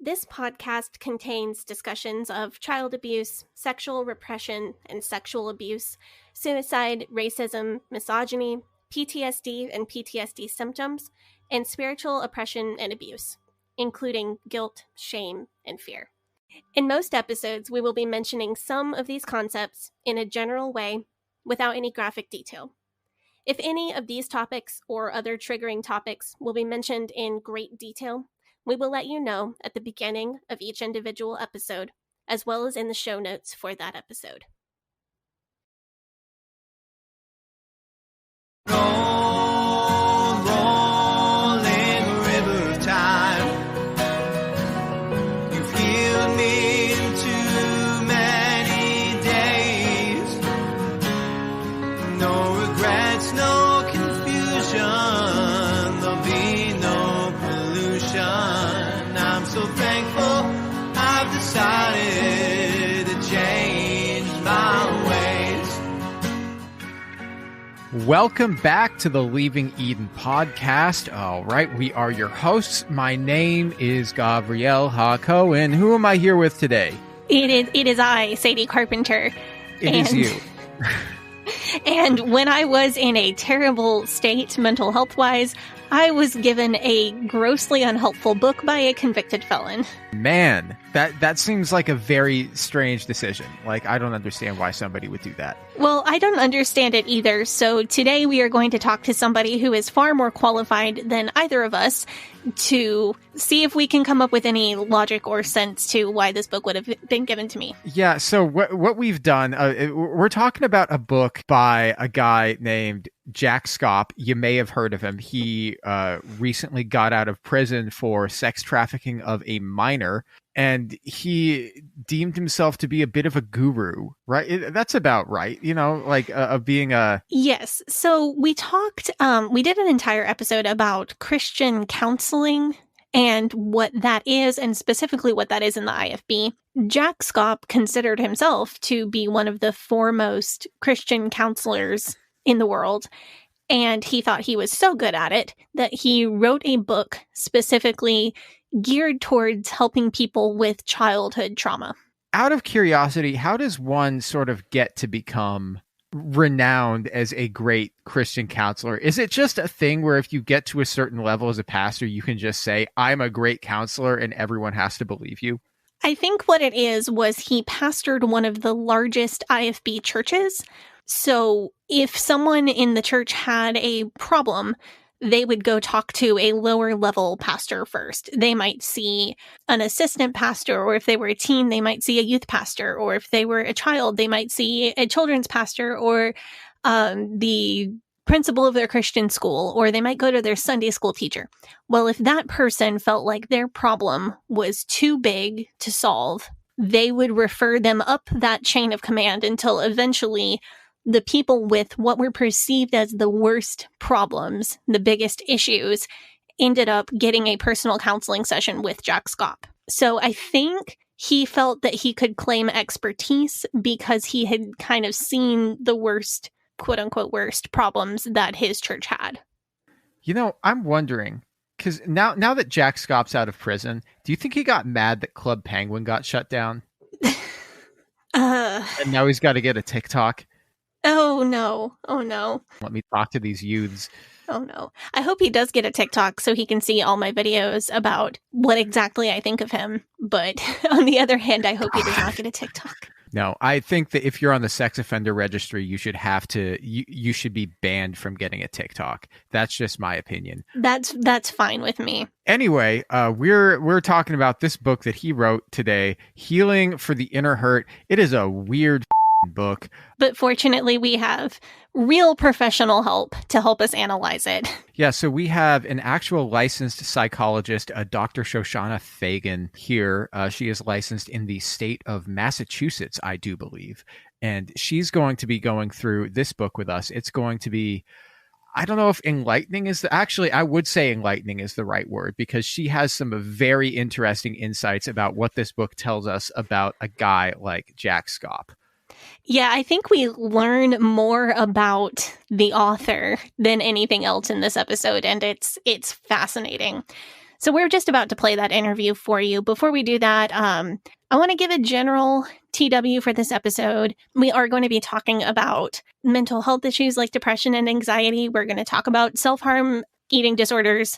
This podcast contains discussions of child abuse, sexual repression and sexual abuse, suicide, racism, misogyny, PTSD and PTSD symptoms, and spiritual oppression and abuse, including guilt, shame, and fear. In most episodes, we will be mentioning some of these concepts in a general way without any graphic detail. If any of these topics or other triggering topics will be mentioned in great detail, we will let you know at the beginning of each individual episode, as well as in the show notes for that episode. Rolling river of time, you've healed me in too many days. No regrets, no confusion, there'll be no pollution. I'm so thankful I've decided to change my ways. Welcome back to the Leaving Eden podcast. All right, we are your hosts. My name is Gabrielle Hako, and who am I here with today? It is I, Sadie Carpenter. It is you. And when I was in a terrible state, mental health-wise, I was given a grossly unhelpful book by a convicted felon. Man, that seems like a very strange decision. Like, I don't understand why somebody would do that. Well, I don't understand it either, so today we are going to talk to somebody who is far more qualified than either of us to see if we can come up with any logic or sense to why this book would have been given to me. Yeah, so what we've done, we're talking about a book by a guy named Jack Schaap. You may have heard of him. He recently got out of prison for sex trafficking of a minor, and he deemed himself to be a bit of a guru, right? That's about right, you know, like of being a... Yes. So we talked, we did an entire episode about Christian counseling and what that is, and specifically what that is in the IFB. Jack Schaap considered himself to be one of the foremost Christian counselors in the world. And he thought he was so good at it that he wrote a book specifically geared towards helping people with childhood trauma. Out of curiosity, how does one sort of get to become renowned as a great Christian counselor? Is it just a thing where if you get to a certain level as a pastor, you can just say, I'm a great counselor, and everyone has to believe you? I think what it is was he pastored one of the largest IFB churches. So if someone in the church had a problem, they would go talk to a lower level pastor first. They might see an assistant pastor, or if they were a teen, they might see a youth pastor, or if they were a child, they might see a children's pastor, or the principal of their Christian school, or they might go to their Sunday school teacher. Well, if that person felt like their problem was too big to solve, they would refer them up that chain of command until eventually the people with what were perceived as the worst problems, the biggest issues, ended up getting a personal counseling session with Jack Schaap. So I think he felt that he could claim expertise because he had kind of seen the worst, quote unquote, worst problems that his church had. You know, I'm wondering, because now that Jack Schaap's out of prison, do you think he got mad that Club Penguin got shut down? And now he's got to get a TikTok? Oh, no. Oh, no. Let me talk to these youths. Oh, no. I hope he does get a TikTok so he can see all my videos about what exactly I think of him. But on the other hand, I hope he does not get a TikTok. No, I think that if you're on the sex offender registry, you should have to, you should be banned from getting a TikTok. That's just my opinion. That's fine with me. Anyway, we're talking about this book that he wrote today, Healing for the Inner Hurt. It is a weird book. But fortunately, we have real professional help to help us analyze it. Yeah, so we have an actual licensed psychologist, Dr. Shoshana Fagen here. She is licensed in the state of Massachusetts, I do believe. And she's going to be going through this book with us. It's going to be, I don't know if enlightening is actually, I would say enlightening is the right word, because she has some very interesting insights about what this book tells us about a guy like Jack Schaap. Yeah, I think we learn more about the author than anything else in this episode, and it's fascinating. So we're just about to play that interview for you. Before we do that, I want to give a general TW for this episode. We are going to be talking about mental health issues like depression and anxiety. We're going to talk about self-harm, eating disorders,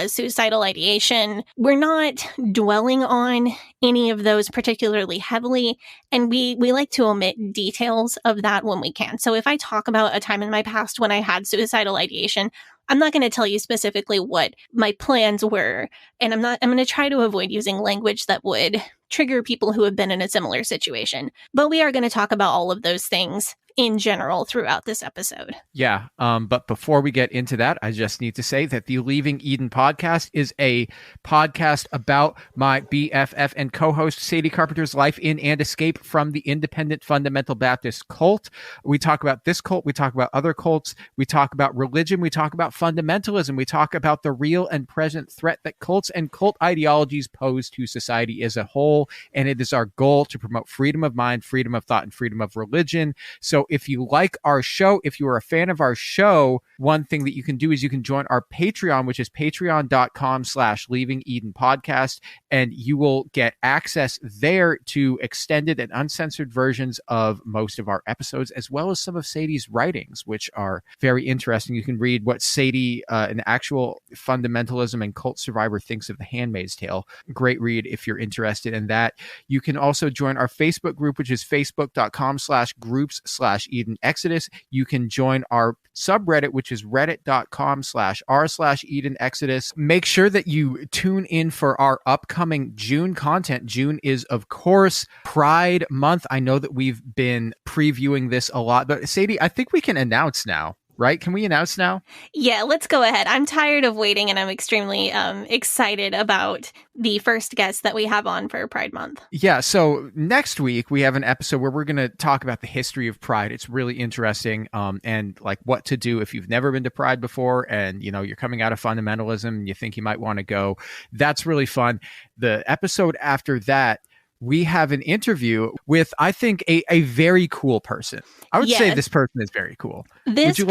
suicidal ideation. We're not dwelling on any of those particularly heavily, and we like to omit details of that when we can. So if I talk about a time in my past when I had suicidal ideation, I'm not going to tell you specifically what my plans were, and I'm going to try to avoid using language that would trigger people who have been in a similar situation. But we are going to talk about all of those things in general throughout this episode. Yeah. But before we get into that, I just need to say that the Leaving Eden podcast is a podcast about my BFF and co-host Sadie Carpenter's life in and escape from the independent fundamental Baptist cult. We talk about this cult. We talk about other cults. We talk about religion. We talk about fundamentalism. We talk about the real and present threat that cults and cult ideologies pose to society as a whole. And it is our goal to promote freedom of mind, freedom of thought, and freedom of religion. So if you like our show, if you are a fan of our show, one thing that you can do is you can join our Patreon, which is patreon.com/Leaving Eden podcast, and you will get access there to extended and uncensored versions of most of our episodes, as well as some of Sadie's writings, which are very interesting. You can read what Sadie, an actual fundamentalism and cult survivor, thinks of The Handmaid's Tale. Great read if you're interested in that. You can also join our Facebook group, which is facebook.com/groups/Eden Exodus. You can join our subreddit, which is reddit.com/r/Eden Exodus. Make sure that you tune in for our upcoming June content. June is, of course, Pride Month. I know that we've been previewing this a lot, but Sadie, I think we can announce now. Right? Can we announce now? Yeah, let's go ahead. I'm tired of waiting, and I'm extremely excited about the first guest that we have on for Pride Month. Yeah, so next week we have an episode where we're going to talk about the history of Pride. It's really interesting, and like what to do if you've never been to Pride before, and you're coming out of fundamentalism and you think you might want to go. That's really fun. The episode after that, we have an interview with, I think, a very cool person. I would say this person is very cool. This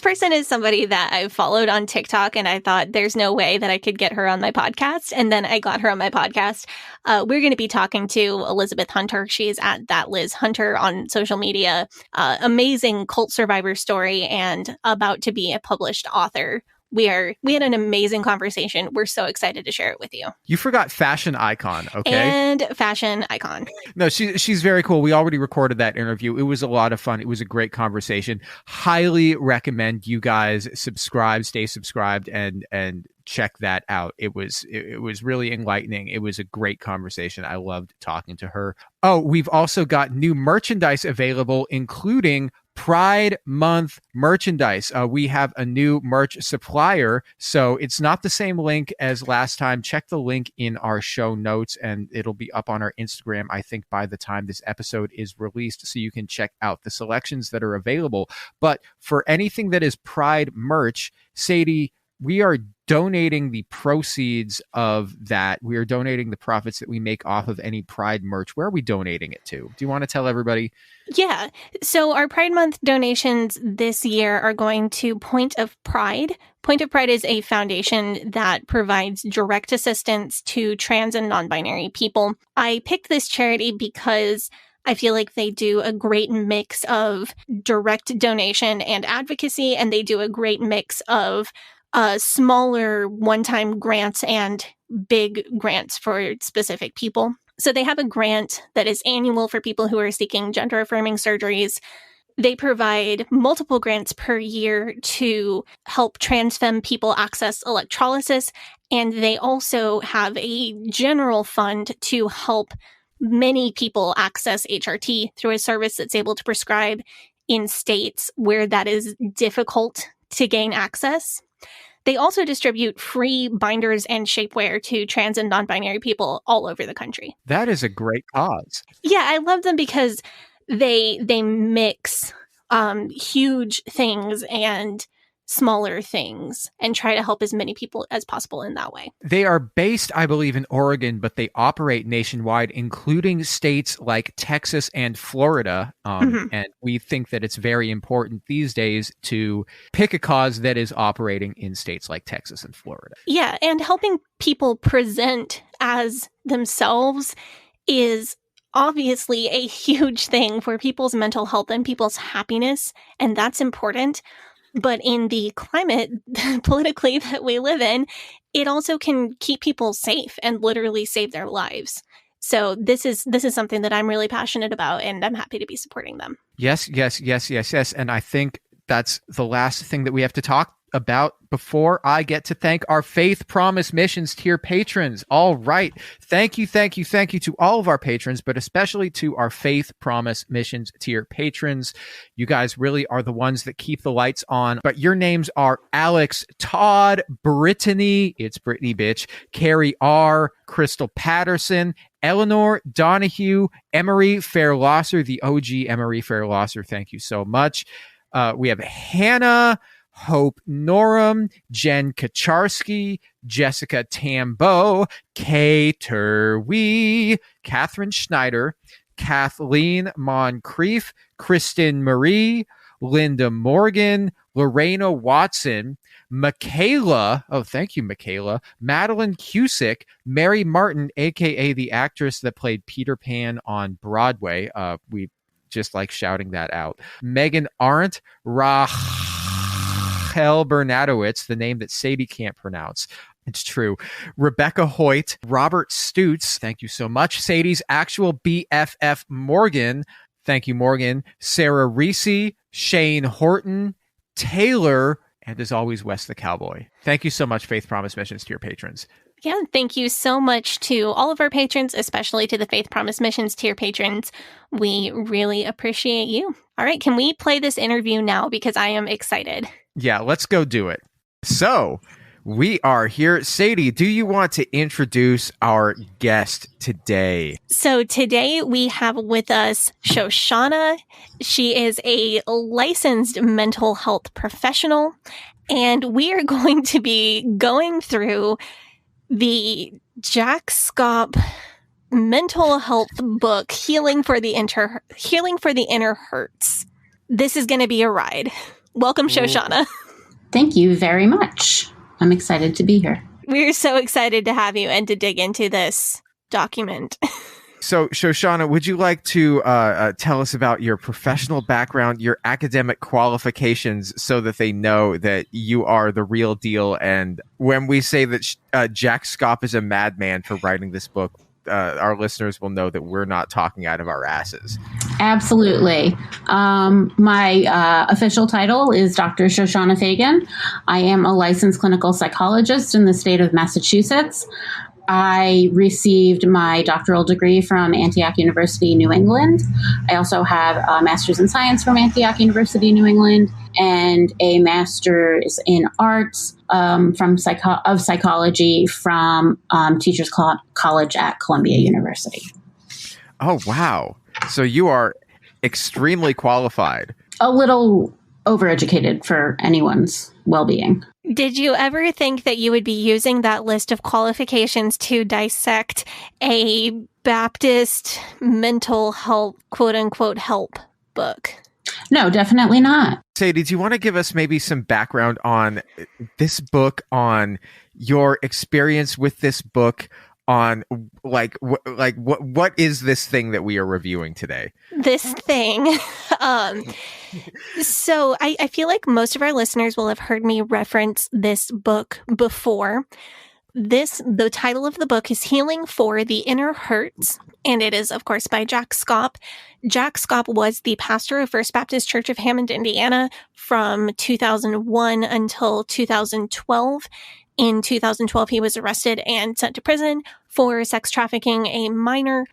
person is somebody that I've followed on TikTok, and I thought there's no way that I could get her on my podcast. And then I got her on my podcast. We're going to be talking to Elizabeth Hunter. She's at That Liz Hunter on social media. Amazing cult survivor story, and about to be a published author. We had an amazing conversation. We're so excited to share it with you. You forgot fashion icon, okay? And fashion icon. No, she's very cool. We already recorded that interview. It was a lot of fun. It was a great conversation. Highly recommend you guys stay subscribed, and check that out. It was really enlightening. It was a great conversation. I loved talking to her. Oh, we've also got new merchandise available, including Pride Month merchandise. We have a new merch supplier, so it's not the same link as last time. Check the link in our show notes, and it'll be up on our Instagram, I think, by the time this episode is released, so you can check out the selections that are available. But for anything that is Pride merch, Sadie, we are donating the proceeds of that. We are donating the profits that we make off of any Pride merch. Where are we donating it to? Do you want to tell everybody? Yeah. So our Pride Month donations this year are going to Point of Pride. Point of Pride is a foundation that provides direct assistance to trans and non-binary people. I picked this charity because I feel like they do a great mix of direct donation and advocacy, and they do a great mix of smaller one-time grants and big grants for specific people. So they have a grant that is annual for people who are seeking gender-affirming surgeries. They provide multiple grants per year to help trans femme people access electrolysis, and they also have a general fund to help many people access HRT through a service that's able to prescribe in states where that is difficult to gain access. They also distribute free binders and shapewear to trans and non-binary people all over the country. That is a great cause. Yeah, I love them because they mix huge things and smaller things and try to help as many people as possible in that way. They are based, I believe, in Oregon, but they operate nationwide, including states like Texas and Florida. And we think that it's very important these days to pick a cause that is operating in states like Texas and Florida. Yeah, and helping people present as themselves is obviously a huge thing for people's mental health and people's happiness, and that's important. But in the climate politically that we live in, it also can keep people safe and literally save their lives. So this is something that I'm really passionate about, and I'm happy to be supporting them. Yes. And I think that's the last thing that we have to talk about before I get to thank our Faith Promise Missions tier patrons. All right. Thank you to all of our patrons, but especially to our Faith Promise Missions tier patrons. You guys really are the ones that keep the lights on. But your names are Alex, Todd, Brittany, it's Brittany bitch, Carrie R, Crystal Patterson, Eleanor Donahue, Emery Fairlosser, the OG Emery Fairlosser. Thank you so much. We have Hannah, Hope Norum, Jen Kacharsky, Jessica Tambo, Kay Terwee, Catherine Schneider, Kathleen Moncrief, Kristen Marie, Linda Morgan, Lorena Watson, Michaela, oh, thank you, Michaela, Madeline Cusick, Mary Martin, a.k.a. the actress that played Peter Pan on Broadway. We just like shouting that out. Megan Arndt, Rachel Bernadowitz, the name that Sadie can't pronounce. It's true. Rebecca Hoyt, Robert Stutz, thank you so much. Sadie's actual BFF Morgan, thank you, Morgan. Sarah Reese, Shane Horton, Taylor, and as always, Wes the Cowboy. Thank you so much, Faith Promise Missions, to your patrons. Yeah, thank you so much to all of our patrons, especially to the Faith Promise Missions tier patrons. We really appreciate you. All right, can we play this interview now? Because I am excited. Yeah, let's go do it. So, we are here. Sadie, do you want to introduce our guest today? So today we have with us Shoshana. She is a licensed mental health professional, and we are going to be going through the Jack Schaap mental health book, Healing for the Inner Hurts. This is going to be a ride. Welcome, Shoshana. Thank you very much. I'm excited to be here. We're so excited to have you and to dig into this document. So, Shoshana, would you like to tell us about your professional background, your academic qualifications, so that they know that you are the real deal? And when we say that Jack Schaap is a madman for writing this book, our listeners will know that we're not talking out of our asses. Absolutely. My official title is Dr. Shoshana Fagen. I am a licensed clinical psychologist in the state of Massachusetts. I received my doctoral degree from Antioch University, New England. I also have a master's in science from Antioch University, New England, and a master's in arts from psychology from Teachers College at Columbia University. Oh, wow. So you are extremely qualified. A little overeducated for anyone's well-being. Did you ever think that you would be using that list of qualifications to dissect a Baptist mental health, quote unquote, help book? No, definitely not. Sadie, do you want to give us maybe some background on this book, on your experience with this book, on what is this thing that we are reviewing today? This thing. So I feel like most of our listeners will have heard me reference this book before. The title of the book is Healing for the Inner Hurts, and it is, of course, by Jack Schaap. Jack Schaap was the pastor of First Baptist Church of Hammond, Indiana, from 2001 until 2012. In 2012, he was arrested and sent to prison for sex trafficking a minor.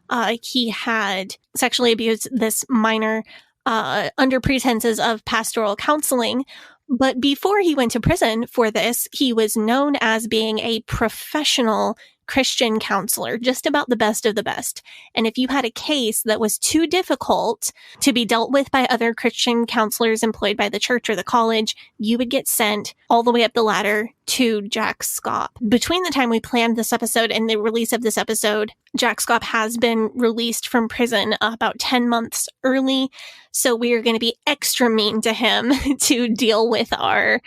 He had sexually abused this minor under pretenses of pastoral counseling. But before he went to prison for this, he was known as being a professional Christian counselor, just about the best of the best. And if you had a case that was too difficult to be dealt with by other Christian counselors employed by the church or the college, you would get sent all the way up the ladder to Jack Schaap. Between the time we planned this episode and the release of this episode, Jack Schaap has been released from prison about 10 months early. So we are going to be extra mean to him to deal with our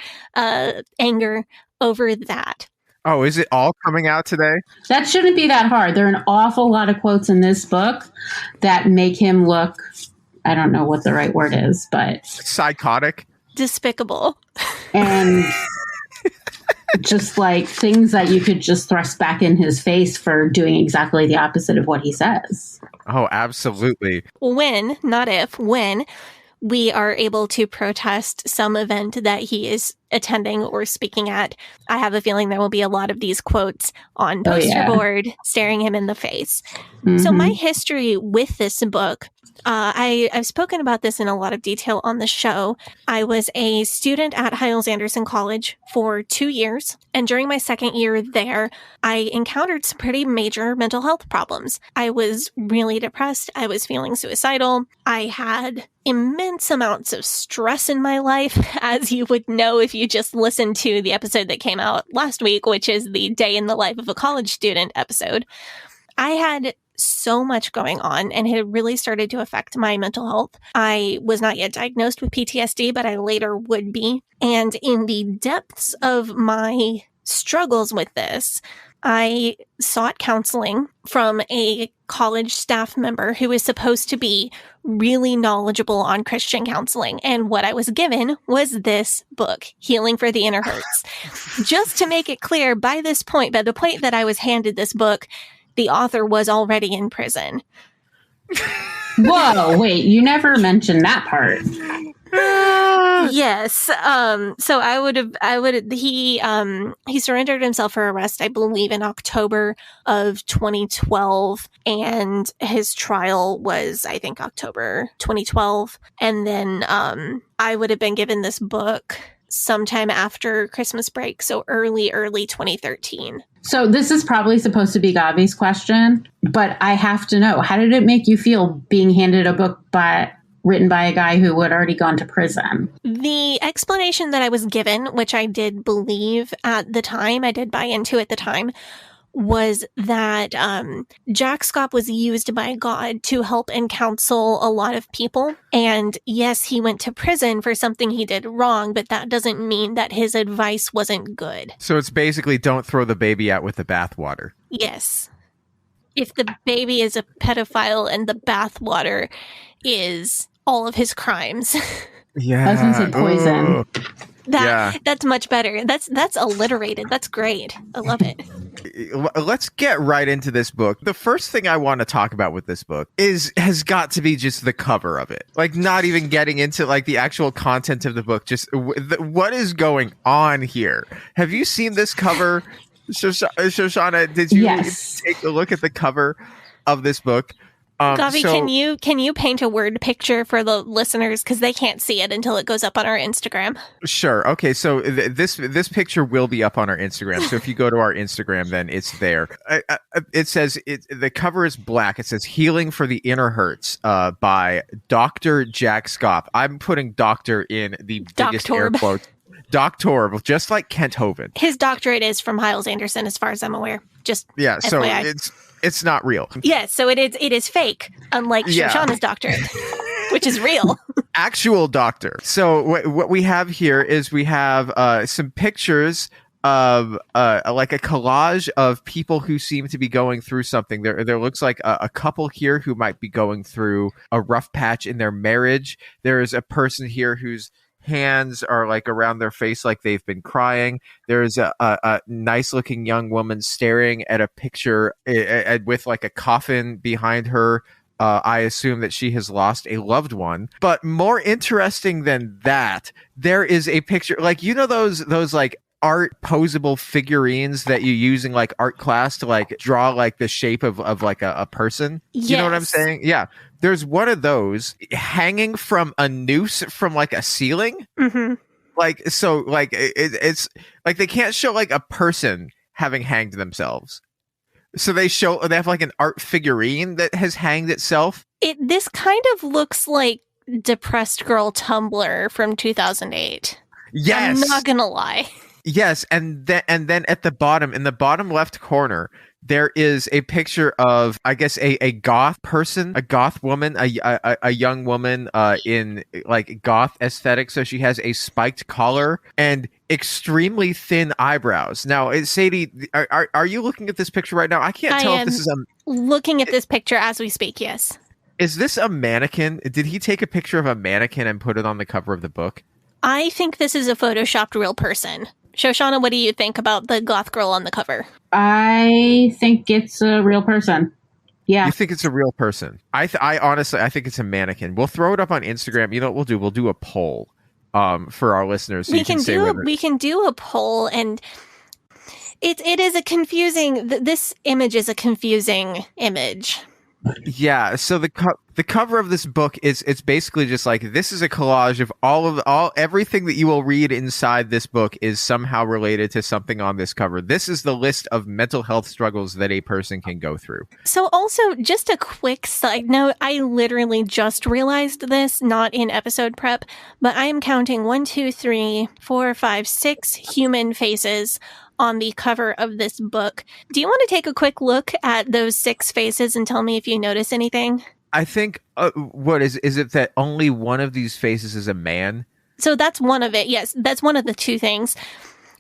anger over that. Oh, is it all coming out today? That shouldn't be that hard. There are an awful lot of quotes in this book that make him look, I don't know what the right word is, but psychotic, despicable, and just like things that you could just thrust back in his face for doing exactly the opposite of what he says. Oh, absolutely. When, not if, when we are able to protest some event that he is attending or speaking at, I have a feeling there will be a lot of these quotes on poster board staring him in the face. Mm-hmm. So my history with this book, I've spoken about this in a lot of detail on the show. I was a student at Hyles-Anderson College for 2 years. And during my second year there, I encountered some pretty major mental health problems. I was really depressed. I was feeling suicidal. I had immense amounts of stress in my life, as you would know if you just listened to the episode that came out last week, which is the Day in the Life of a College Student episode. I had so much going on, and it had really started to affect my mental health. I was not yet diagnosed with PTSD, but I later would be. And in the depths of my struggles with this, I sought counseling from a college staff member who is supposed to be really knowledgeable on Christian counseling. And what I was given was this book, Healing for the Inner Hurts. Just to make it clear, by this point, by the point that I was handed this book, the author was already in prison. Whoa, wait, you never mentioned that part. Yes. So he surrendered himself for arrest, I believe, in October of 2012. And his trial was, I think, October 2012. And then I would have been given this book sometime after Christmas break. So early 2013. So this is probably supposed to be Gavi's question, but I have to know, how did it make you feel being handed a book written by a guy who had already gone to prison? The explanation that I was given, which I did believe at the time, I did buy into at the time, was that Jack Schaap was used by God to help and counsel a lot of people. And yes, he went to prison for something he did wrong, but that doesn't mean that his advice wasn't good. So it's basically don't throw the baby out with the bathwater. Yes. If the baby is a pedophile and the bathwater is all of his crimes. Yeah. I was going to say poison. That's much better. That's alliterated. That's great. I love it. Let's get right into this book. The first thing I want to talk about with this book has got to be just the cover of it. Like, not even getting into like the actual content of the book. Just what is going on here? Have you seen this cover, Shoshana? Did you take a look at the cover of this book? Gavi, can you paint a word picture for the listeners, because they can't see it until it goes up on our Instagram? Sure. Okay. So this picture will be up on our Instagram. So if you go to our Instagram, then it's there. It says the cover is black. It says "Healing for the Inner Hurts" by Dr. Jack Schaap. I'm putting "doctor" in the biggest air quotes. Doctor, just like Kent Hovind. His doctorate is from Hyles-Anderson, as far as I'm aware. Just FYI. So it's not real. Yes, so it is fake, unlike Shoshana's doctorate, which is real. Actual doctor. So what we have here is we have some pictures of like a collage of people who seem to be going through something. There looks like a couple here who might be going through a rough patch in their marriage. There is a person here whose hands are like around their face like they've been crying. There's a nice looking young woman staring at a picture with like a coffin behind her. I assume that she has lost a loved one. But more interesting than that, there is a picture, like, you know, those like art posable figurines that you use in like art class to like draw like the shape of like a person. Yes. You know what I'm saying? Yeah. There's one of those hanging from a noose from like a ceiling. Mm-hmm. Like, so like it's like they can't show like a person having hanged themselves. So they have like an art figurine that has hanged itself. This kind of looks like Depressed Girl Tumblr from 2008. Yes. I'm not gonna lie. Yes, and then at the bottom, in the bottom left corner, there is a picture of, I guess, a goth person, a goth woman, a young woman in like goth aesthetic. So she has a spiked collar and extremely thin eyebrows. Now, Sadie, are you looking at this picture right now? I can't tell if this is looking at this picture as we speak. Yes. Is this a mannequin? Did he take a picture of a mannequin and put it on the cover of the book? I think this is a photoshopped real person. Shoshana, what do you think about the goth girl on the cover? I think it's a real person. Yeah. You think it's a real person? I honestly, I think it's a mannequin. We'll throw it up on Instagram. You know what we'll do? We'll do a poll for our listeners. So we can do a poll, and it is a confusing. This image is a confusing image. Yeah, so the cover of this book it's basically just like, this is a collage of everything that you will read inside this book is somehow related to something on this cover. This is the list of mental health struggles that a person can go through. So also, just a quick side note, I literally just realized this, not in episode prep, but I am counting 1, 2, 3, 4, 5, 6 human faces on the cover of this book. Do you want to take a quick look at those 6 faces and tell me if you notice anything? I think, what is it that only one of these faces is a man? So that's one of it. Yes, that's one of the 2 things.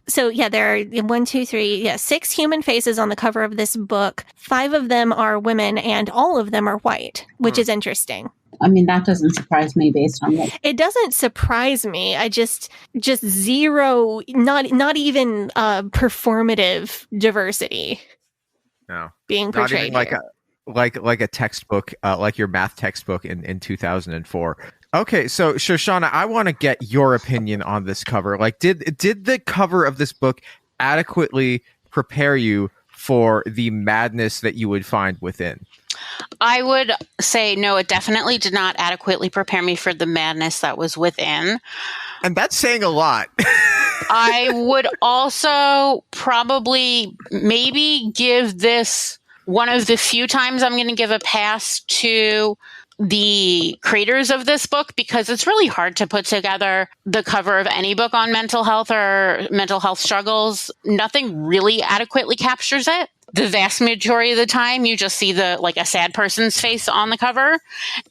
So yeah, there are 1, 2, 3, 6 human faces on the cover of this book. 5 of them are women and all of them are white, which is interesting. I mean, that doesn't surprise me based on that. It doesn't surprise me. I just zero, not even performative diversity. No, being portrayed not even like a textbook, like your math textbook in 2004. Okay, so Shoshana, I want to get your opinion on this cover. Like, did the cover of this book adequately prepare you for the madness that you would find within? I would say no, it definitely did not adequately prepare me for the madness that was within. And that's saying a lot. I would also probably maybe give this one of the few times I'm going to give a pass to the creators of this book, because it's really hard to put together the cover of any book on mental health or mental health struggles. Nothing really adequately captures it. The vast majority of the time, you just see a sad person's face on the cover.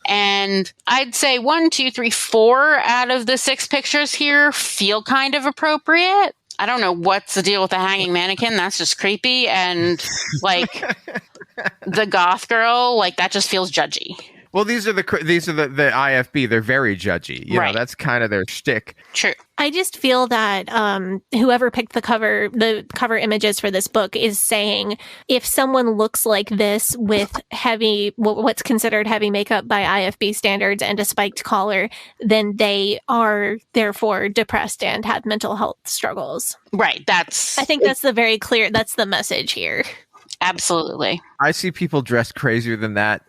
And I'd say 1, 2, 3, 4 out of the 6 pictures here feel kind of appropriate. I don't know what's the deal with the hanging mannequin. That's just creepy. And the goth girl, that just feels judgy. Well, these are the IFB. They're very judgy. You know, that's kind of their shtick. True. I just feel that whoever picked the cover images for this book is saying, if someone looks like this with what's considered heavy makeup by IFB standards and a spiked collar, then they are therefore depressed and have mental health struggles. Right. I think that's that's the message here. Absolutely. I see people dressed crazier than that,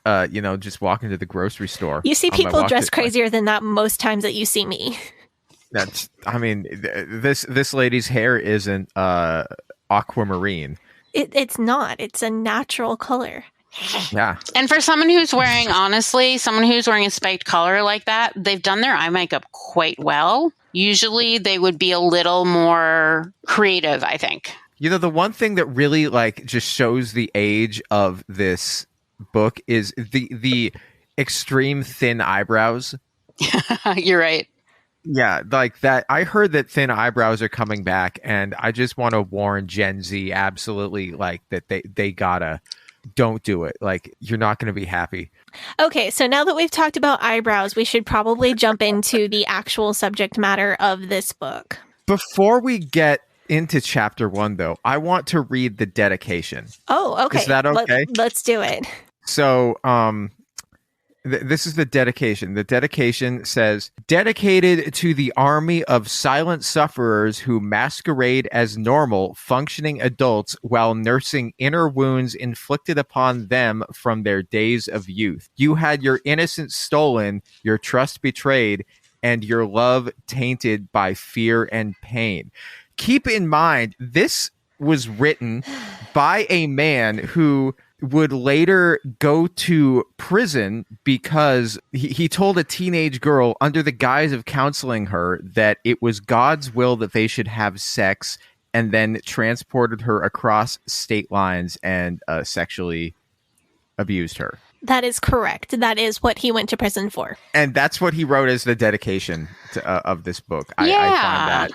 just walking to the grocery store. You see people dressed crazier than that most times that you see me. This lady's hair isn't aquamarine. It's not. It's a natural color. Yeah. And for someone who's wearing a spiked collar like that, they've done their eye makeup quite well. Usually they would be a little more creative, I think. You know, the one thing that really just shows the age of this book is the extreme thin eyebrows. You're right. Yeah, like that. I heard that thin eyebrows are coming back, and I just want to warn Gen Z absolutely that they gotta don't do it. You're not going to be happy. Okay, so now that we've talked about eyebrows, we should probably jump into the actual subject matter of this book. Before we get into chapter 1, though, I want to read the dedication. Oh, okay. Is that okay? Let's do it. So, this is the dedication. The dedication says, "Dedicated to the army of silent sufferers who masquerade as normal, functioning adults while nursing inner wounds inflicted upon them from their days of youth. You had your innocence stolen, your trust betrayed, and your love tainted by fear and pain." Keep in mind, this was written by a man who would later go to prison because he told a teenage girl under the guise of counseling her that it was God's will that they should have sex, and then transported her across state lines and sexually abused her. That is correct. That is what he went to prison for. And that's what he wrote as the dedication of this book. I find that.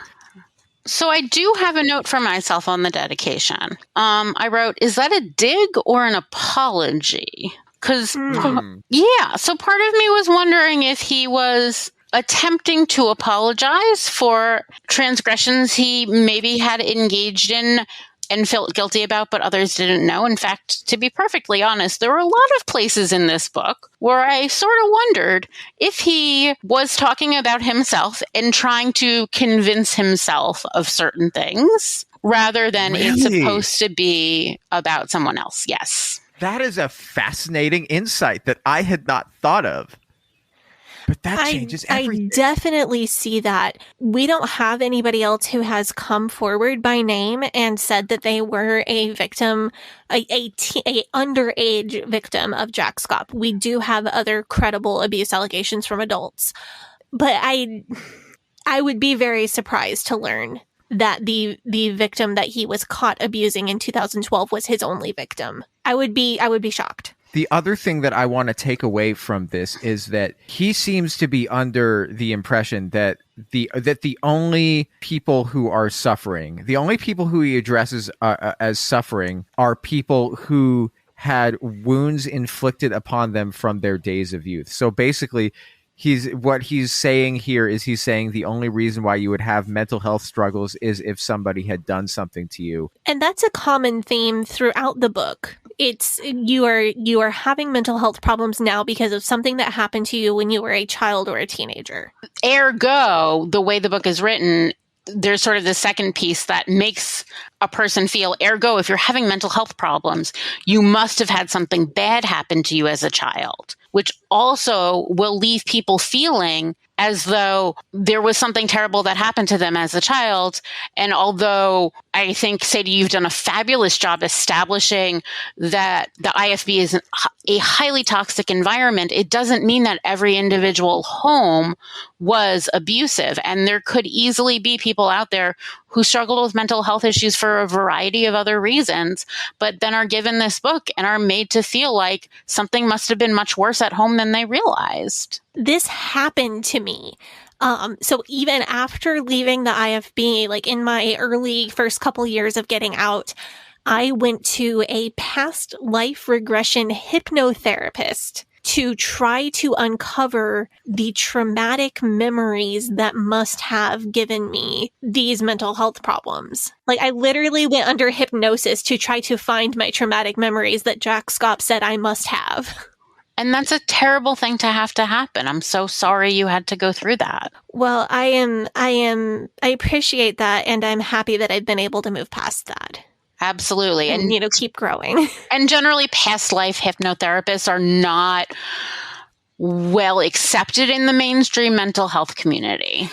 So I do have a note for myself on the dedication. I wrote, is that a dig or an apology? Because, so part of me was wondering if he was attempting to apologize for transgressions he maybe had engaged in and felt guilty about, but others didn't know. In fact, to be perfectly honest, there were a lot of places in this book where I sort of wondered if he was talking about himself and trying to convince himself of certain things rather than it's supposed to be about someone else. Yes. That is a fascinating insight that I had not thought of. But that changes everything. I definitely see that. We don't have anybody else who has come forward by name and said that they were a victim, a underage victim of Jack Schaap. We do have other credible abuse allegations from adults. But I would be very surprised to learn that the victim that he was caught abusing in 2012 was his only victim. I would be shocked. The other thing that I want to take away from this is that he seems to be under the impression that the only people who are suffering, the only people who he addresses as suffering are people who had wounds inflicted upon them from their days of youth. So basically, what he's saying here is he's saying the only reason why you would have mental health struggles is if somebody had done something to you. And that's a common theme throughout the book. It's you are having mental health problems now because of something that happened to you when you were a child or a teenager. Ergo, the way the book is written, there's sort of the second piece that makes a person feel, ergo, if you're having mental health problems, you must have had something bad happen to you as a child, which also will leave people feeling as though there was something terrible that happened to them as a child. And although I think, Sadie, you've done a fabulous job establishing that the IFB is a highly toxic environment, it doesn't mean that every individual home was abusive. And there could easily be people out there who struggled with mental health issues for a variety of other reasons, but then are given this book and are made to feel like something must have been much worse at home than they realized. This happened to me. So even after leaving the IFB, like in my early first couple years of getting out, I went to a past life regression hypnotherapist to try to uncover the traumatic memories that must have given me these mental health problems. Like, I literally went under hypnosis to try to find my traumatic memories that Jack Schaap said I must have. And that's a terrible thing to happen. I'm so sorry you had to go through that. Well, I appreciate that, and I'm happy that I've been able to move past that. Absolutely. And keep growing. And generally, past life hypnotherapists are not well accepted in the mainstream mental health community.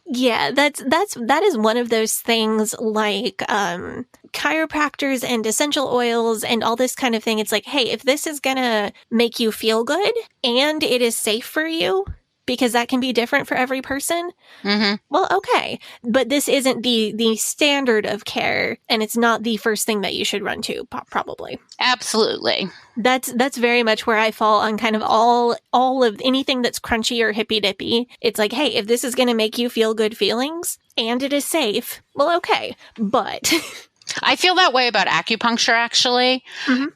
Yeah, that is one of those things like chiropractors and essential oils and all this kind of thing. It's like, hey, if this is gonna make you feel good and it is safe for you, because that can be different for every person. Mm-hmm. Well, okay. But this isn't the standard of care, and it's not the first thing that you should run to, probably. Absolutely. That's very much where I fall on kind of all of anything that's crunchy or hippy-dippy. It's like, hey, if this is going to make you feel good feelings and it is safe, well, okay. But I feel that way about acupuncture, actually,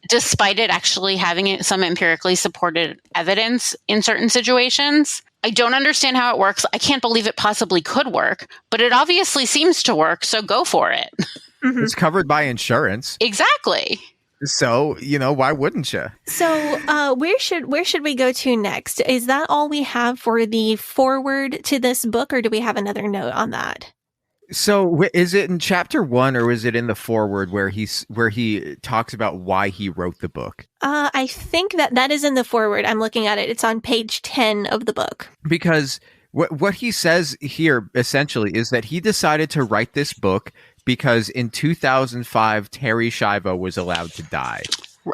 despite it actually having some empirically supported evidence in certain situations. I don't understand how it works. I can't believe it possibly could work, but it obviously seems to work, so go for it. It's covered by insurance. Exactly. So, why wouldn't you? So, where should we go to next? Is that all we have for the foreword to this book, or do we have another note on that? So is it in chapter 1 or is it in the foreword where he talks about why he wrote the book? I think that is in the foreword. I'm looking at it. It's on page 10 of the book. Because what he says here essentially is that he decided to write this book because in 2005, Terry Schiavo was allowed to die.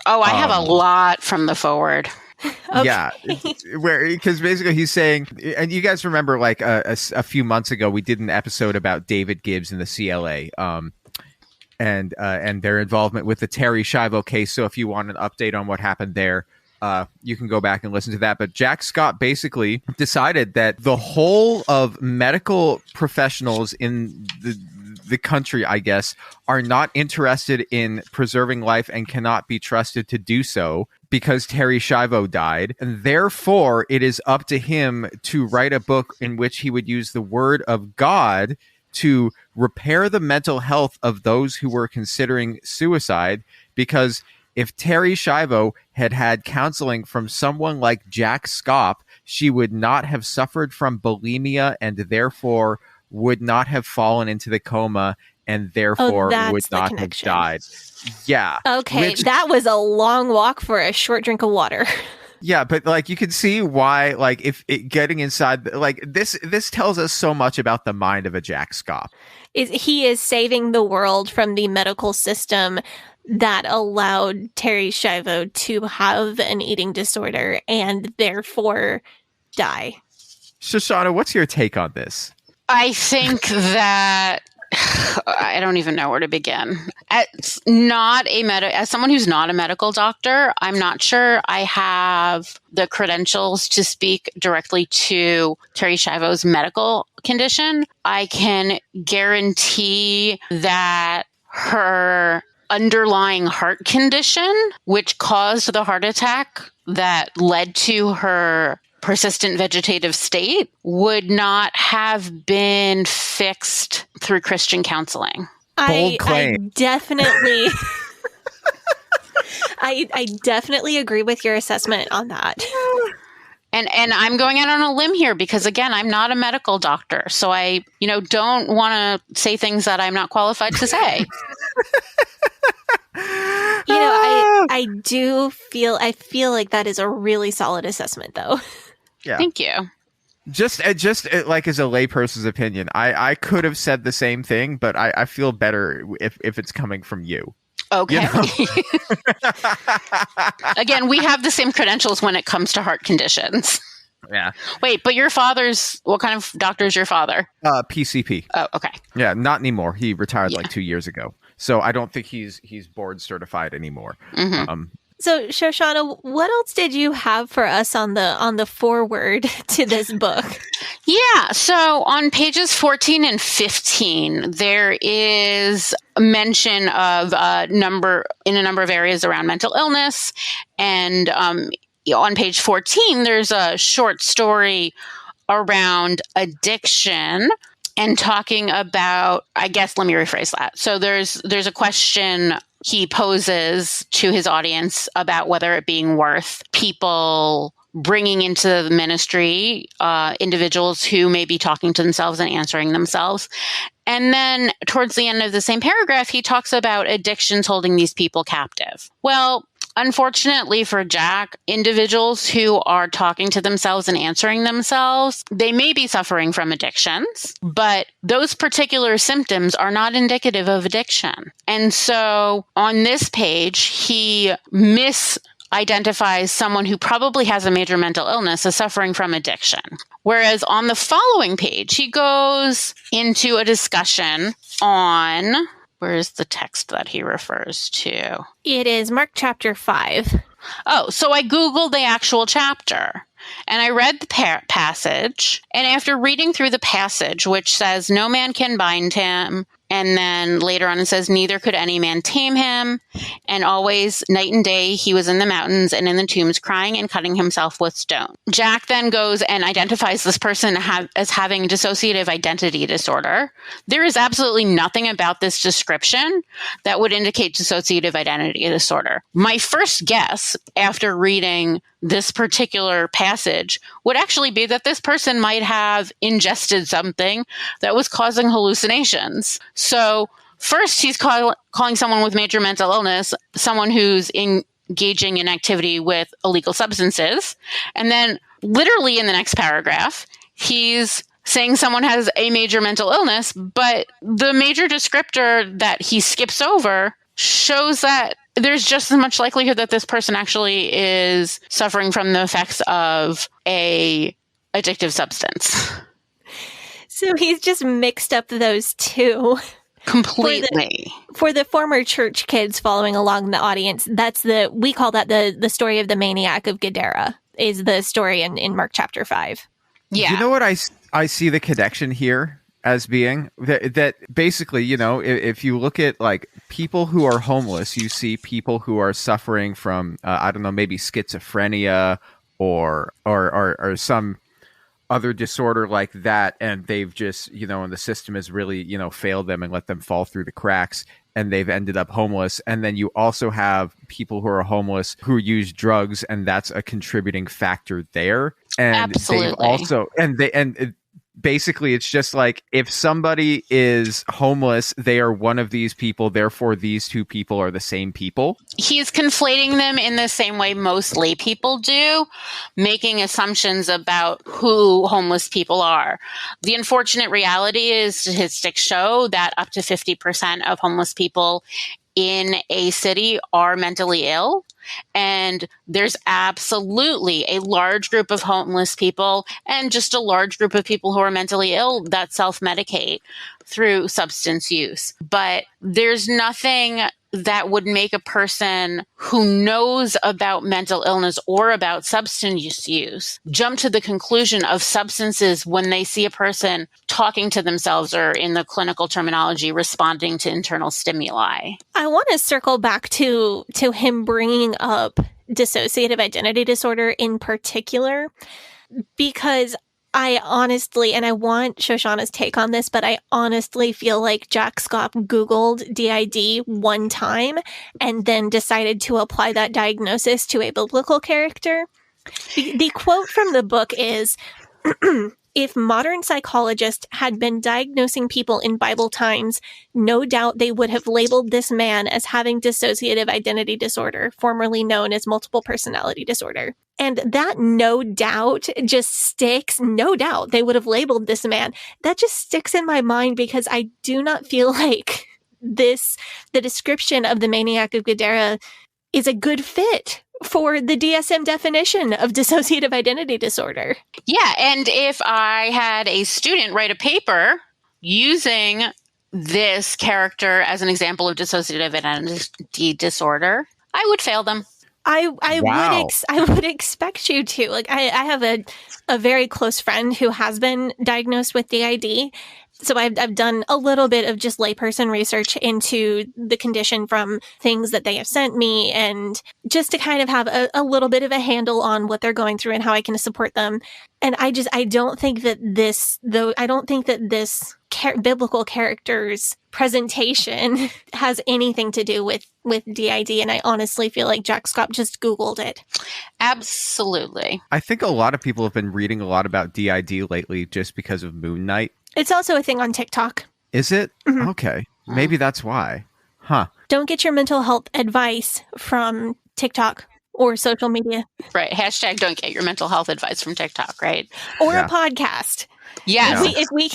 Oh, I have a lot from the forward. Okay. Yeah, because basically he's saying, and you guys remember like a few months ago, we did an episode about David Gibbs and the CLA, and their involvement with the Terry Schiavo case. So if you want an update on what happened there, you can go back and listen to that. But Jack Schaap basically decided that the whole of medical professionals in the country, I guess, are not interested in preserving life and cannot be trusted to do so because Terry Schiavo died. And therefore, it is up to him to write a book in which he would use the word of God to repair the mental health of those who were considering suicide. Because if Terry Schiavo had had counseling from someone like Jack Schaap, she would not have suffered from bulimia and therefore would not have fallen into the coma and therefore would not have died. Yeah. Okay, that was a long walk for a short drink of water. Yeah, but like you can see why, like if getting inside, like this tells us so much about the mind of a Jack Schaap. He is saving the world from the medical system that allowed Terry Schiavo to have an eating disorder and therefore die. Shoshana, what's your take on this? I think that I don't even know where to begin. As someone who's not a medical doctor, I'm not sure I have the credentials to speak directly to Terry Schiavo's medical condition. I can guarantee that her underlying heart condition, which caused the heart attack that led to her persistent vegetative state, would not have been fixed through Christian counseling. Bold claim. I definitely I definitely agree with your assessment on that. And I'm going out on a limb here because, again, I'm not a medical doctor. So I, don't want to say things that I'm not qualified to say. I feel like that is a really solid assessment, though. Yeah. Thank you. Just like as a layperson's opinion, I could have said the same thing, but I feel better if it's coming from you. Okay. Again, we have the same credentials when it comes to heart conditions. Yeah. Wait, but what kind of doctor is your father? PCP. Oh, okay. Yeah, not anymore. He retired like 2 years ago. So I don't think he's board certified anymore. Mm-hmm. So, Shoshana, what else did you have for us on the foreword to this book? Yeah, so on pages 14 and 15, there is a mention of a number of areas around mental illness. And on page 14, there's a short story around addiction and talking about, I guess, let me rephrase that. So there's a question he poses to his audience about whether it being worth people bringing into the ministry individuals who may be talking to themselves and answering themselves. And then towards the end of the same paragraph, he talks about addictions holding these people captive. Well, unfortunately for Jack, individuals who are talking to themselves and answering themselves, they may be suffering from addictions, but those particular symptoms are not indicative of addiction. And so on this page, he misidentifies someone who probably has a major mental illness as suffering from addiction. Whereas on the following page, he goes into a discussion on... Where's the text that he refers to? It is Mark chapter 5. Oh, so I Googled the actual chapter and I read the passage. And after reading through the passage, which says, no man can bind him. And then later on it says, neither could any man tame him. And always night and day he was in the mountains and in the tombs crying and cutting himself with stone. Jack then goes and identifies this person as having dissociative identity disorder. There is absolutely nothing about this description that would indicate dissociative identity disorder. My first guess after reading this particular passage would actually be that this person might have ingested something that was causing hallucinations. So first, he's calling someone with major mental illness someone who's engaging in activity with illegal substances. And then literally in the next paragraph, he's saying someone has a major mental illness, but the major descriptor that he skips over shows that there's just as much likelihood that this person actually is suffering from the effects of a addictive substance. So he's just mixed up those two. Completely. For the former church kids following along in the audience, we call that the story of the maniac of Gadara, is the story in Mark chapter 5. Yeah. You know what I see the connection here as being that basically, you know, if you look at like people who are homeless, you see people who are suffering from I don't know, maybe schizophrenia or some other disorder like that, and they've just, you know, and the system has really, you know, failed them and let them fall through the cracks, and they've ended up homeless. And then you also have people who are homeless who use drugs, and that's a contributing factor there. And Absolutely. Basically, it's just like if somebody is homeless, they are one of these people. Therefore, these two people are the same people. He's conflating them in the same way most lay people do, making assumptions about who homeless people are. The unfortunate reality is statistics show that up to 50% of homeless people in a city are mentally ill. And there's absolutely a large group of homeless people and just a large group of people who are mentally ill that self-medicate through substance use. But there's nothing that would make a person who knows about mental illness or about substance use jump to the conclusion of substances when they see a person talking to themselves, or in the clinical terminology, responding to internal stimuli. I want to circle back to him bringing up dissociative identity disorder in particular, because I honestly, and I want Shoshana's take on this, but I honestly feel like Jack Schaap Googled DID one time and then decided to apply that diagnosis to a biblical character. The quote from the book is, if modern psychologists had been diagnosing people in Bible times, no doubt they would have labeled this man as having dissociative identity disorder, formerly known as multiple personality disorder. And that no doubt just sticks. No doubt they would have labeled this man. That just sticks in my mind because I do not feel like the description of the maniac of Gadara is a good fit for the DSM definition of dissociative identity disorder. Yeah, and if I had a student write a paper using this character as an example of dissociative identity disorder, I would fail them. I would expect you to. Like, I have a very close friend who has been diagnosed with DID. So I've done a little bit of just layperson research into the condition from things that they have sent me, and just to kind of have a little bit of a handle on what they're going through and how I can support them. And I don't think that this biblical character's presentation has anything to do with DID. And I honestly feel like Jack Schaap just Googled it. Absolutely. I think a lot of people have been reading a lot about DID lately just because of Moon Knight. It's also a thing on TikTok. Is it? Mm-hmm. Okay. Maybe that's why. Huh. Don't get your mental health advice from TikTok or social media. Right. Hashtag don't get your mental health advice from TikTok, right? Or a podcast. Yes. If we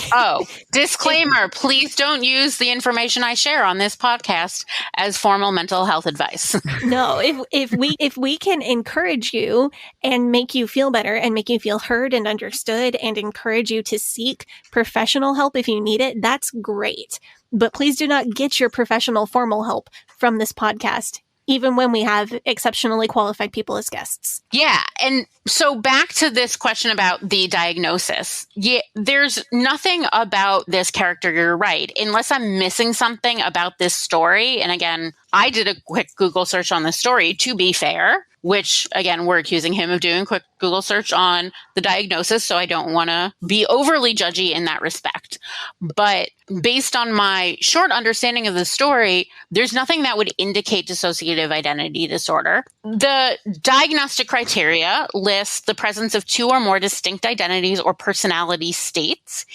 disclaimer, please don't use the information I share on this podcast as formal mental health advice. No, if we can encourage you and make you feel better and make you feel heard and understood and encourage you to seek professional help if you need it, that's great. But please do not get your professional formal help from this podcast, even when we have exceptionally qualified people as guests. Yeah. And so back to this question about the diagnosis. Yeah, there's nothing about this character, you're right, unless I'm missing something about this story. And again, I did a quick Google search on the story, to be fair, which, again, we're accusing him of doing a quick Google search on the diagnosis, so I don't want to be overly judgy in that respect. But based on my short understanding of the story, there's nothing that would indicate dissociative identity disorder. The diagnostic criteria lists the presence of two or more distinct identities or personality states,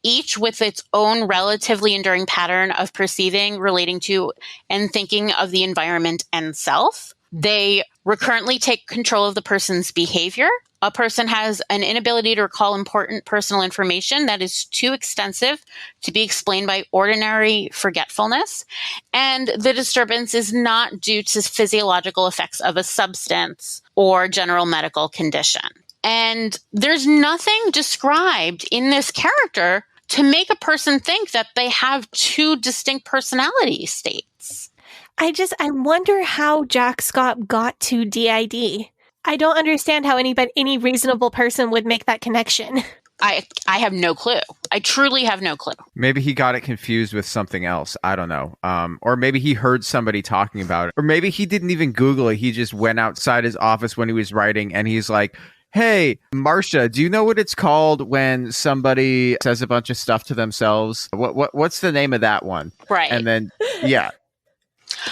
each with its own relatively enduring pattern of perceiving, relating to, and thinking of the environment and self. They recurrently take control of the person's behavior. A person has an inability to recall important personal information that is too extensive to be explained by ordinary forgetfulness. And the disturbance is not due to physiological effects of a substance or general medical condition. And there's nothing described in this character to make a person think that they have two distinct personality states. I wonder how Jack Schaap got to DID. I don't understand how any reasonable person would make that connection. I have no clue. I truly have no clue. Maybe he got it confused with something else. I don't know. Or maybe he heard somebody talking about it. Or maybe he didn't even Google it. He just went outside his office when he was writing and he's like, hey, Marcia, do you know what it's called when somebody says a bunch of stuff to themselves? What's the name of that one? Right. And then, yeah.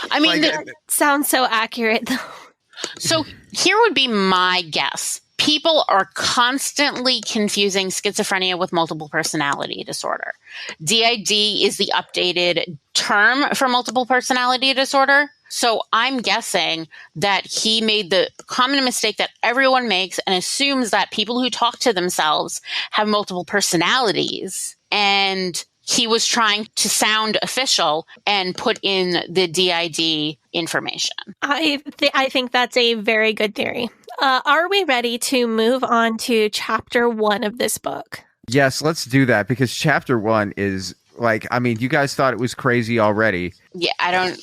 I mean, that sounds so accurate, though. So here would be my guess. People are constantly confusing schizophrenia with multiple personality disorder. DID is the updated term for multiple personality disorder. So I'm guessing that he made the common mistake that everyone makes and assumes that people who talk to themselves have multiple personalities, and he was trying to sound official and put in the DID information. I think that's a very good theory. Are we ready to move on to chapter 1 of this book? Yes, let's do that, because chapter 1 is like, I mean, you guys thought it was crazy already. Yeah,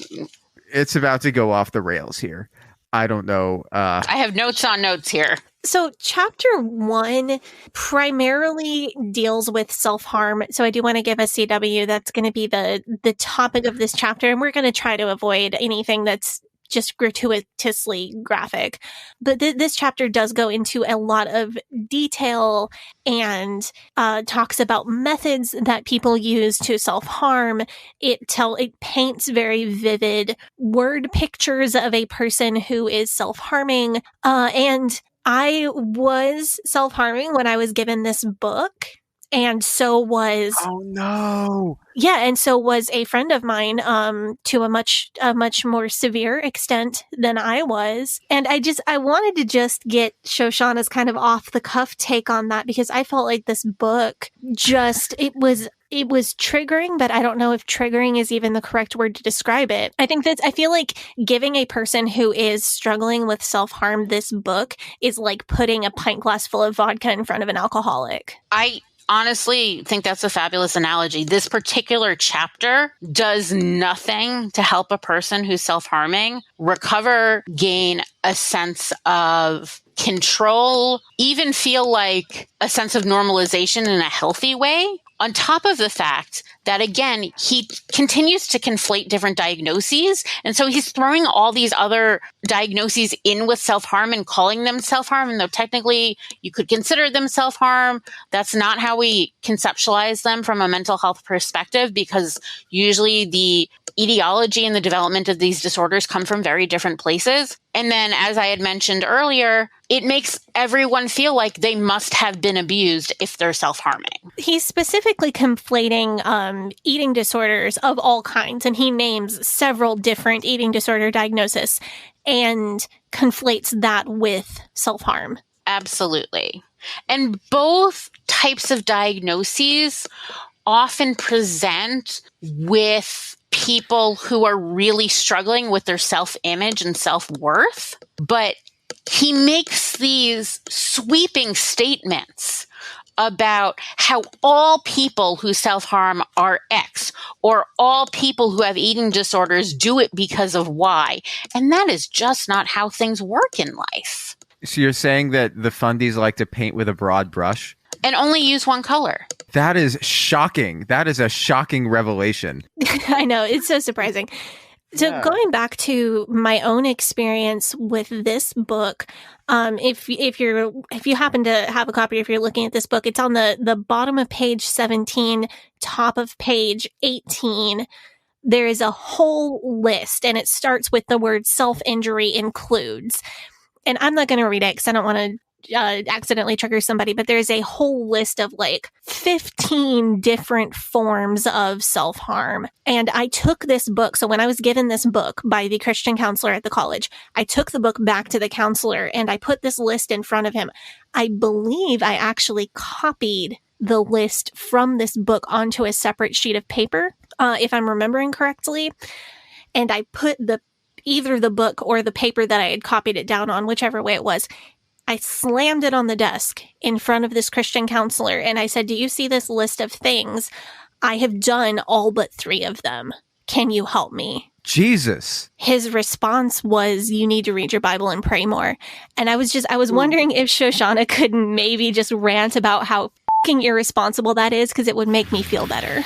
It's about to go off the rails here. I don't know. I have notes on notes here. So chapter 1 primarily deals with self-harm. So I do want to give a CW. That's going to be the topic of this chapter. And we're going to try to avoid anything that's just gratuitously graphic. But this chapter does go into a lot of detail and talks about methods that people use to self-harm. It paints very vivid word pictures of a person who is self-harming. And I was self-harming when I was given this book. And so was... Oh, no. Yeah, and so was a friend of mine to a much more severe extent than I was. And I wanted to just get Shoshana's kind of off-the-cuff take on that, because I felt like this book it was triggering, but I don't know if triggering is even the correct word to describe it. I feel like giving a person who is struggling with self-harm this book is like putting a pint glass full of vodka in front of an alcoholic. I honestly think that's a fabulous analogy. This particular chapter does nothing to help a person who's self-harming recover, gain a sense of control, even feel like a sense of normalization in a healthy way. On top of the fact that, again, he continues to conflate different diagnoses. And so he's throwing all these other diagnoses in with self-harm and calling them self-harm. And though technically you could consider them self-harm, that's not how we conceptualize them from a mental health perspective, because usually the etiology and the development of these disorders come from very different places. And then, as I had mentioned earlier, it makes everyone feel like they must have been abused if they're self-harming. He's specifically conflating eating disorders of all kinds, and he names several different eating disorder diagnoses and conflates that with self-harm. Absolutely. And both types of diagnoses often present with people who are really struggling with their self-image and self-worth, but he makes these sweeping statements about how all people who self-harm are X, or all people who have eating disorders do it because of Y. And that is just not how things work in life. So you're saying that the fundies like to paint with a broad brush? And only use one color. That is shocking. That is a shocking revelation. I know, it's so surprising. So going back to my own experience with this book, if you happen to have a copy, if you're looking at this book, it's on the bottom of page 17, top of page 18. There is a whole list, and it starts with the word self-injury includes. And I'm not going to read it because I don't want to accidentally trigger somebody, but there's a whole list of like 15 different forms of self-harm. And I took this book. So when I was given this book by the Christian counselor at the college, I took the book back to the counselor and I put this list in front of him. I believe I actually copied the list from this book onto a separate sheet of paper, if I'm remembering correctly. And I put either the book or the paper that I had copied it down on, whichever way it was, I slammed it on the desk in front of this Christian counselor. And I said, do you see this list of things? I have done all but 3 of them. Can you help me? Jesus. His response was, you need to read your Bible and pray more. And I was wondering if Shoshana could maybe just rant about how fucking irresponsible that is, because it would make me feel better.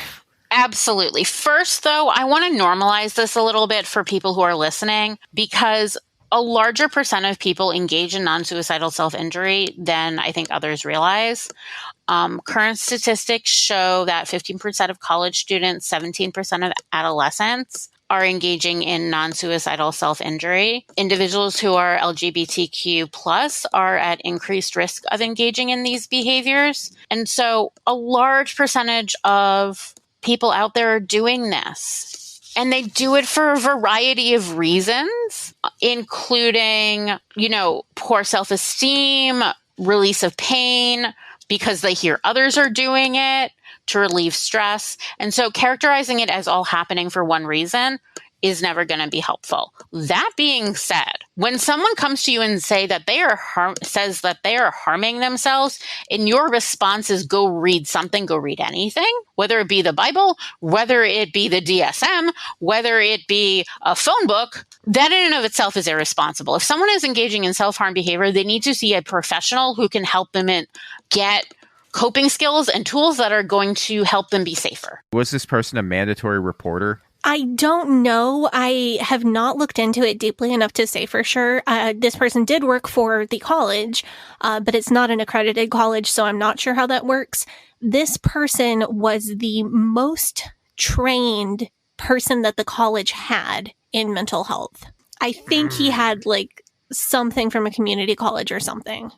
Absolutely. First, though, I want to normalize this a little bit for people who are listening, because a larger percent of people engage in non-suicidal self-injury than I think others realize. Current statistics show that 15% of college students, 17% of adolescents are engaging in non-suicidal self-injury. Individuals who are LGBTQ plus are at increased risk of engaging in these behaviors. And so a large percentage of people out there are doing this. And they do it for a variety of reasons, including, poor self-esteem, release of pain, because they hear others are doing it, to relieve stress. And so characterizing it as all happening for one reason is never going to be helpful. That being said, when someone comes to you and says that they are harming themselves, and your response is go read something, go read anything, whether it be the Bible, whether it be the DSM, whether it be a phone book, that in and of itself is irresponsible. If someone is engaging in self-harm behavior, they need to see a professional who can help them get coping skills and tools that are going to help them be safer. Was this person a mandatory reporter? I don't know. I have not looked into it deeply enough to say for sure. This person did work for the college, but it's not an accredited college, so I'm not sure how that works. This person was the most trained person that the college had in mental health. I think he had something from a community college or something.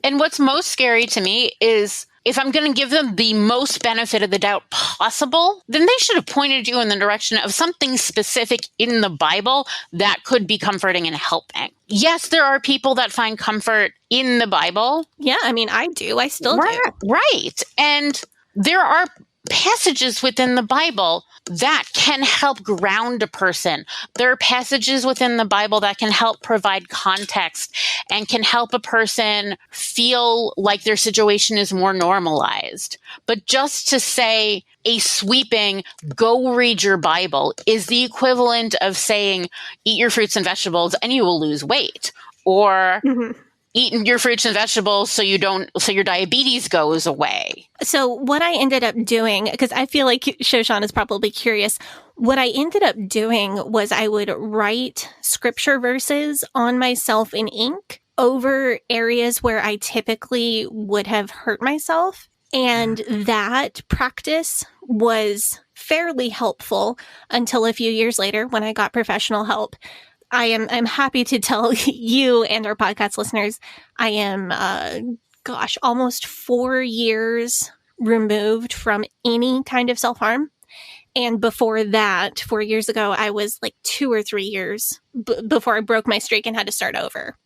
And what's most scary to me is if I'm going to give them the most benefit of the doubt possible, then they should have pointed you in the direction of something specific in the Bible that could be comforting and helping. Yes, there are people that find comfort in the Bible. Yeah, I do. I still do. Right. And there are passages within the Bible that can help ground a person. There are passages within the Bible that can help provide context and can help a person feel like their situation is more normalized. But just to say a sweeping, go read your Bible is the equivalent of saying, eat your fruits and vegetables and you will lose weight. Or eat your fruits and vegetables so your diabetes goes away. So what I ended up doing, because I feel like Shoshana is probably curious, what I ended up doing was I would write scripture verses on myself in ink over areas where I typically would have hurt myself. And that practice was fairly helpful until a few years later when I got professional help. I'm happy to tell you and our podcast listeners, I am, almost 4 years removed from any kind of self-harm. And before that, 4 years ago, I was 2 or 3 years before I broke my streak and had to start over.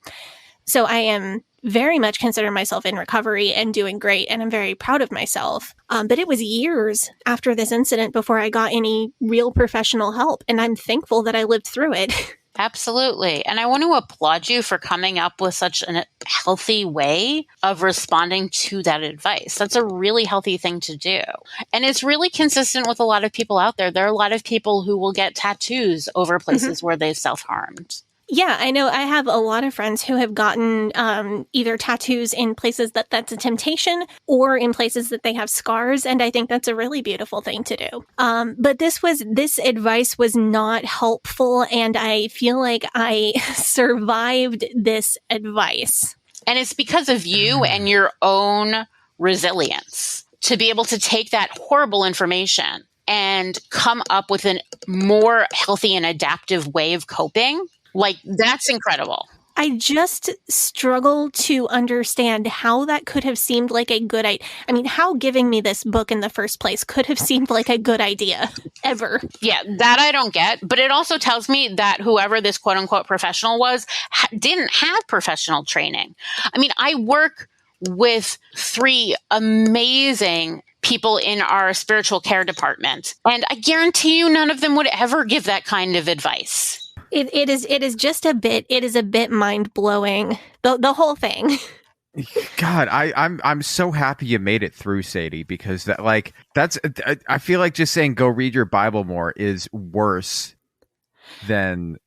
So I am very much consider myself in recovery and doing great. And I'm very proud of myself. But it was years after this incident before I got any real professional help. And I'm thankful that I lived through it. Absolutely. And I want to applaud you for coming up with such a healthy way of responding to that advice. That's a really healthy thing to do. And it's really consistent with a lot of people out there. There are a lot of people who will get tattoos over places where they've self-harmed. Yeah, I know. I have a lot of friends who have gotten either tattoos in places that's a temptation or in places that they have scars. And I think that's a really beautiful thing to do. But this advice was not helpful. And I feel like I survived this advice. And it's because of you and your own resilience to be able to take that horrible information and come up with a more healthy and adaptive way of coping. That's incredible. I just struggle to understand how that could have seemed like a good idea. I mean, how giving me this book in the first place could have seemed like a good idea ever. Yeah, that I don't get. But it also tells me that whoever this quote unquote professional was didn't have professional training. I mean, I work with 3 amazing people in our spiritual care department, and I guarantee you none of them would ever give that kind of advice. It is just a bit mind blowing. The whole thing. God, I'm so happy you made it through, Sadie, because I feel like just saying go read your Bible more is worse than,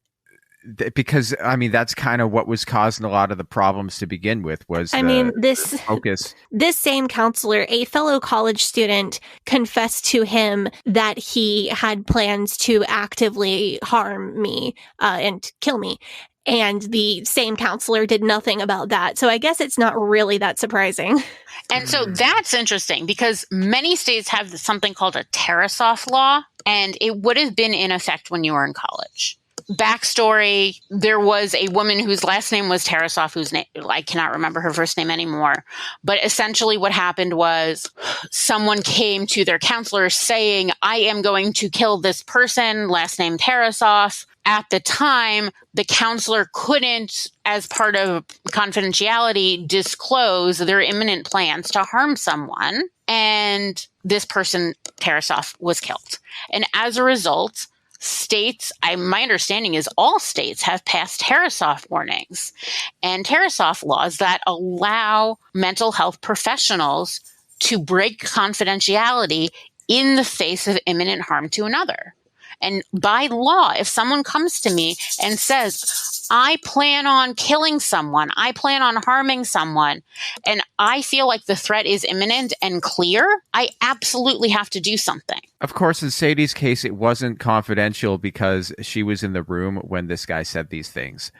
because I mean that's kind of what was causing a lot of the problems to begin with. This focus. This same counselor, a fellow college student, confessed to him that he had plans to actively harm me and kill me. And the same counselor did nothing about that. So I guess it's not really that surprising. And so that's interesting because many states have something called a Tarasoff law, and it would have been in effect when you were in college. Backstory, there was a woman whose last name was Tarasoff, whose name, I cannot remember her first name anymore. But essentially what happened was someone came to their counselor saying, I am going to kill this person, last name Tarasoff. At the time, the counselor couldn't, as part of confidentiality, disclose their imminent plans to harm someone. And this person, Tarasoff, was killed. And as a result, states, my understanding is all states have passed Tarasoff warnings and Tarasoff laws that allow mental health professionals to break confidentiality in the face of imminent harm to another. And by law, if someone comes to me and says, I plan on killing someone, I plan on harming someone, and I feel like the threat is imminent and clear, I absolutely have to do something. Of course, in Sadie's case, it wasn't confidential because she was in the room when this guy said these things.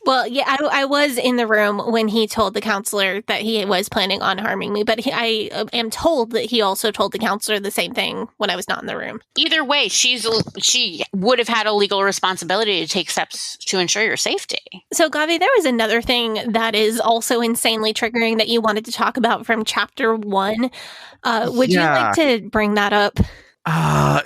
Well, yeah, I was in the room when he told the counselor that he was planning on harming me, but I am told that he also told the counselor the same thing when I was not in the room. Either way, she would have had a legal responsibility to take steps to ensure your safety. So, Gavi, there was another thing that is also insanely triggering that you wanted to talk about from chapter 1. Would you like to bring that up?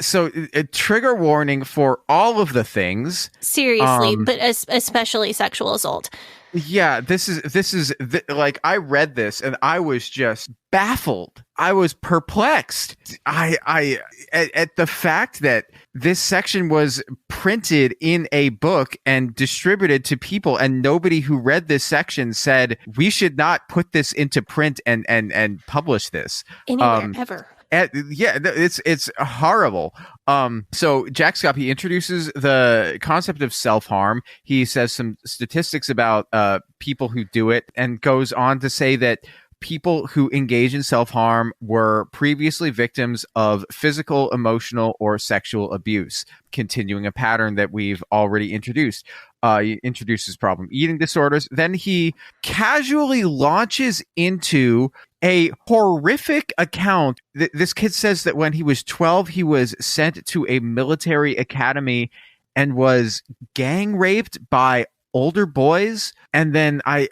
So a trigger warning for all of the things. Seriously, but especially sexual assault. Yeah, this is like I read this and I was just baffled. I was perplexed. I at the fact that this section was printed in a book and distributed to people, and nobody who read this section said we should not put this into print and publish this anywhere ever. It's horrible. So Jack Schaap, he introduces the concept of self-harm. He says some statistics about people who do it and goes on to say that people who engage in self-harm were previously victims of physical, emotional, or sexual abuse, continuing a pattern that we've already introduced. He introduces problem eating disorders. Then he casually launches into a horrific account. This kid says that when he was 12, he was sent to a military academy and was gang raped by older boys. And then I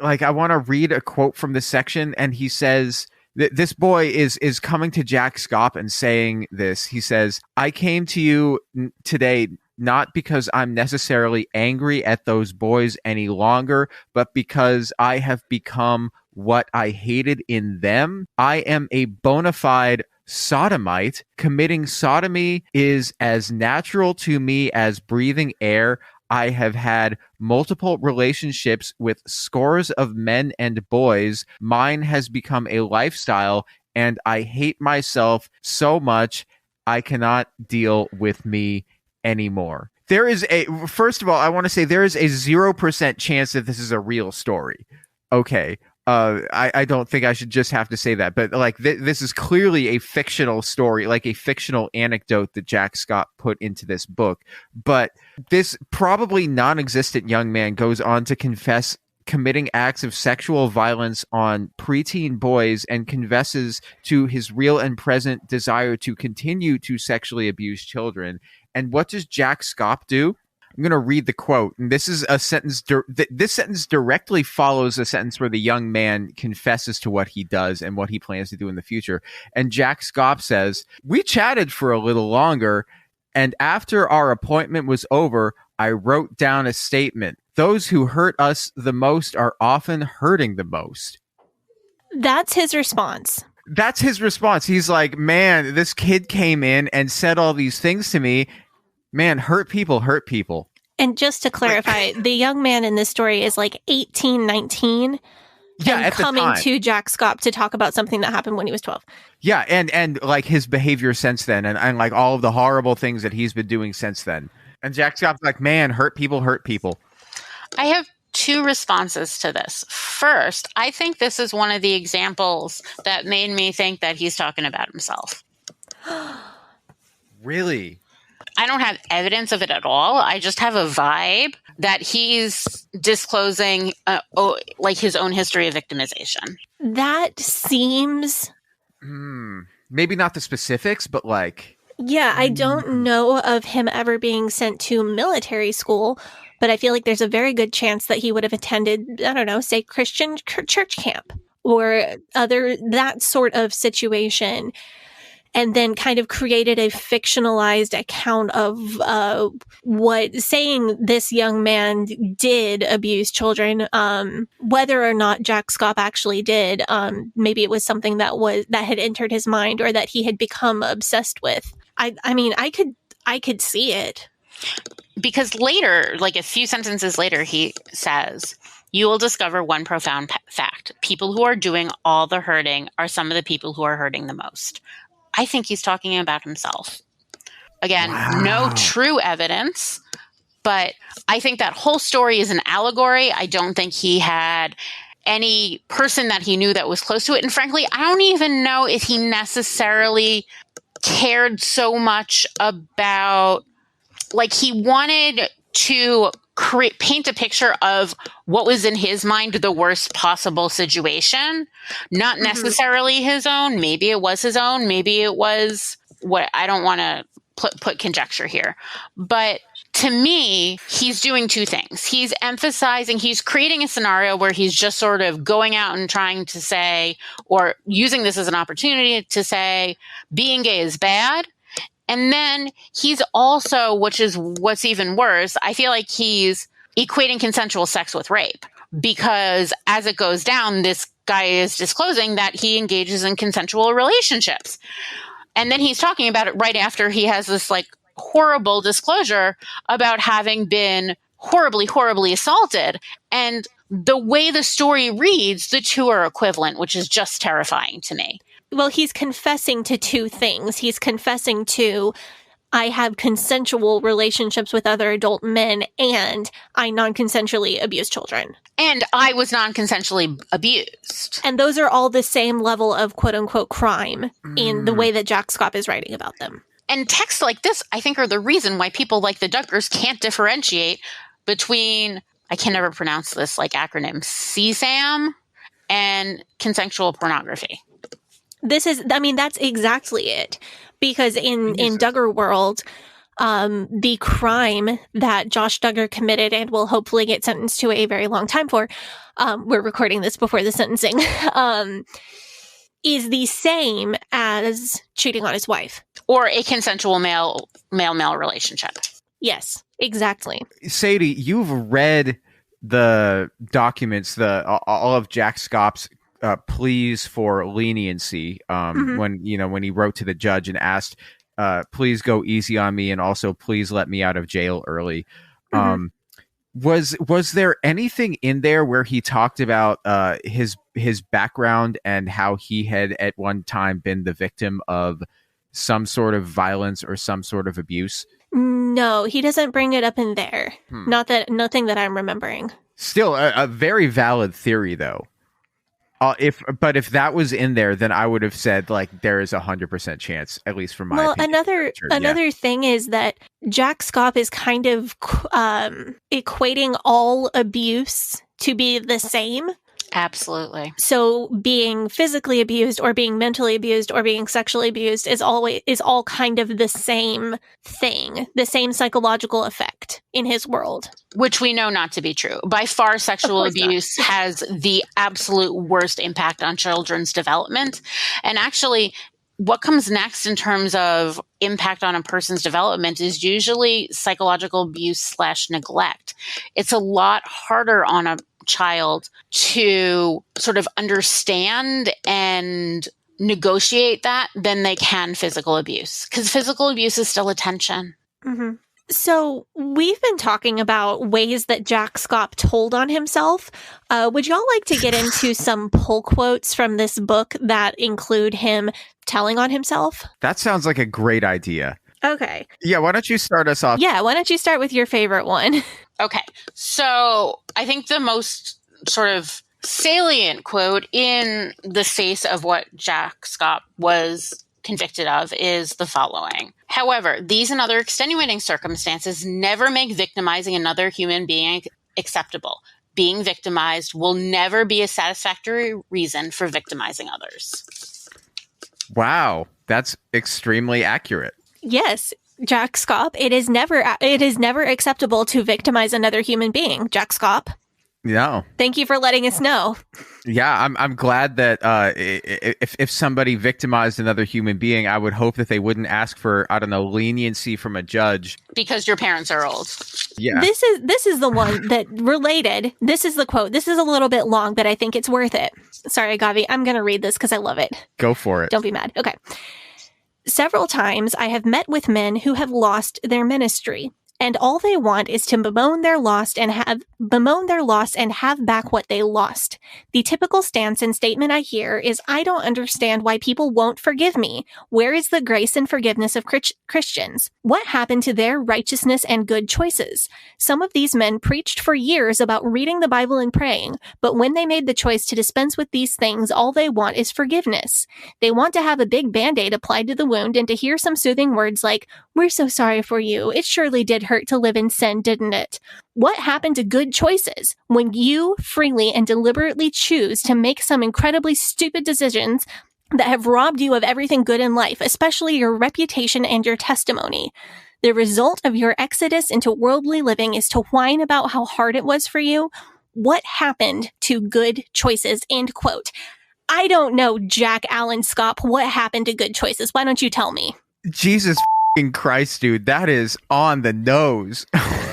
want to read a quote from this section. And he says that this boy is coming to Jack Schaap and saying this. He says, I came to you today not because I'm necessarily angry at those boys any longer, but because I have become what I hated in them. I am a bona fide sodomite. Committing sodomy is as natural to me as breathing air. I have had multiple relationships with scores of men and boys. Mine has become a lifestyle, and I hate myself so much I cannot deal with me anymore. First of all, I want to say there is a 0% chance that this is a real story. Okay. I don't think I should just have to say that, but like this is clearly a fictional story, like a fictional anecdote that Jack Schaap put into this book. But this probably non-existent young man goes on to confess committing acts of sexual violence on preteen boys and confesses to his real and present desire to continue to sexually abuse children. And what does Jack Schaap do? I'm going to read the quote. And this is a sentence. This sentence directly follows a sentence where the young man confesses to what he does and what he plans to do in the future. And Jack Schaap says, "We chatted for a little longer, and after our appointment was over, I wrote down a statement. Those who hurt us the most are often hurting the most." That's his response. That's his response. He's like, man, this kid came in and said all these things to me. Man, hurt people hurt people. And just to clarify, the young man in this story is like 18, 19. Yeah, and at the coming time. to Jack Schaap to talk about something that happened when he was 12. Yeah, and like his behavior since then and like all of the horrible things that he's been doing since then. And Jack Schaap's like, man, hurt people hurt people. I have two responses to this. First, I think this is one of the examples that made me think that he's talking about himself. Really? I don't have evidence of it at all. I just have a vibe that he's disclosing like his own history of victimization. That seems... Maybe not the specifics, but like... Yeah, I don't know of him ever being sent to military school, but I feel like there's a very good chance that he would have attended, I don't know, say Christian church camp or that sort of situation, and then kind of created a fictionalized account of saying this young man did abuse children, whether or not Jack Schaap actually did. Maybe it was something that had entered his mind or that he had become obsessed with. I mean, I could see it. Because later, like a few sentences later, he says, "You will discover one profound fact. People who are doing all the hurting are some of the people who are hurting the most." I think he's talking about himself. Again, No true evidence, but I think that whole story is an allegory. I don't think he had any person that he knew that was close to it. And frankly, I don't even know if he necessarily cared so much about, like, he wanted to paint a picture of what was in his mind the worst possible situation, not necessarily his own. Maybe it was his own. Maybe it was what, I don't want to put conjecture here. But to me, he's doing two things. He's emphasizing, he's creating a scenario where he's just sort of going out and trying to say, or using this as an opportunity to say, being gay is bad. And then he's also, which is what's even worse, I feel like he's equating consensual sex with rape, because as it goes down, this guy is disclosing that he engages in consensual relationships. And then he's talking about it right after he has this like horrible disclosure about having been horribly, horribly assaulted. And the way the story reads, the two are equivalent, which is just terrifying to me. Well, he's confessing to two things. He's confessing to, I have consensual relationships with other adult men, and I non-consensually abuse children. And I was non-consensually abused. And those are all the same level of quote-unquote crime in the way that Jack Schaap is writing about them. And texts like this, I think, are the reason why people like the Duckers can't differentiate between, I can never pronounce this like acronym, CSAM and consensual pornography. That's exactly it. Because in Duggar world, the crime that Josh Duggar committed and will hopefully get sentenced to a very long time for, we're recording this before the sentencing, is the same as cheating on his wife. Or a consensual male-male relationship. Yes, exactly. Sadie, you've read the documents, all of Jack Schaap's pleas for leniency when he wrote to the judge and asked, please go easy on me and also please let me out of jail early. Was there anything in there where he talked about his background and how he had at one time been the victim of some sort of violence or some sort of abuse? No, he doesn't bring it up in there. Nothing that I'm remembering. Still a very valid theory, though. If that was in there, then I would have said like there is 100% chance, at least from my opinion. Another thing is that Jack Schaap is kind of equating all abuse to be the same. Absolutely. So being physically abused or being mentally abused or being sexually abused is all kind of the same thing, the same psychological effect in his world. Which we know not to be true. By far, sexual course not. abuse has the absolute worst impact on children's development. And actually, what comes next in terms of impact on a person's development is usually psychological abuse / neglect. It's a lot harder on a child to sort of understand and negotiate that than they can physical abuse, because physical abuse is still attention. Mm-hmm. So we've been talking about ways that Jack Schaap told on himself. Would y'all like to get into some pull quotes from this book that include him telling on himself? That sounds like a great idea. Okay. Yeah, why don't you start us off? Yeah, why don't you start with your favorite one? Okay, so I think the most sort of salient quote in the face of what Jack Schaap was convicted of is the following. However, these and other extenuating circumstances never make victimizing another human being acceptable. Being victimized will never be a satisfactory reason for victimizing others. Wow, that's extremely accurate. Yes, Jack Schaap, it is never acceptable to victimize another human being. Jack Schaap. No. Thank you for letting us know. Yeah, I'm glad that if somebody victimized another human being, I would hope that they wouldn't ask for, I don't know, leniency from a judge. Because your parents are old. Yeah. This is the one that related. This is the quote. This is a little bit long, but I think it's worth it. Sorry, Gavi. I'm going to read this because I love it. Go for it. Don't be mad. Okay. Several times I have met with men who have lost their ministry, and all they want is to bemoan their loss and have back what they lost. The typical stance and statement I hear is, I don't understand why people won't forgive me. Where is the grace and forgiveness of Christians? What happened to their righteousness and good choices? Some of these men preached for years about reading the Bible and praying, but when they made the choice to dispense with these things, all they want is forgiveness. They want to have a big Band-Aid applied to the wound and to hear some soothing words like, we're so sorry for you. It surely did hurt to live in sin, didn't it? What happened to good choices when you freely and deliberately choose to make some incredibly stupid decisions that have robbed you of everything good in life, especially your reputation and your testimony? The result of your exodus into worldly living is to whine about how hard it was for you. What happened to good choices? End quote. I don't know, Jack Allen Schaap, what happened to good choices? Why don't you tell me? Jesus f***ing Christ, dude. That is on the nose.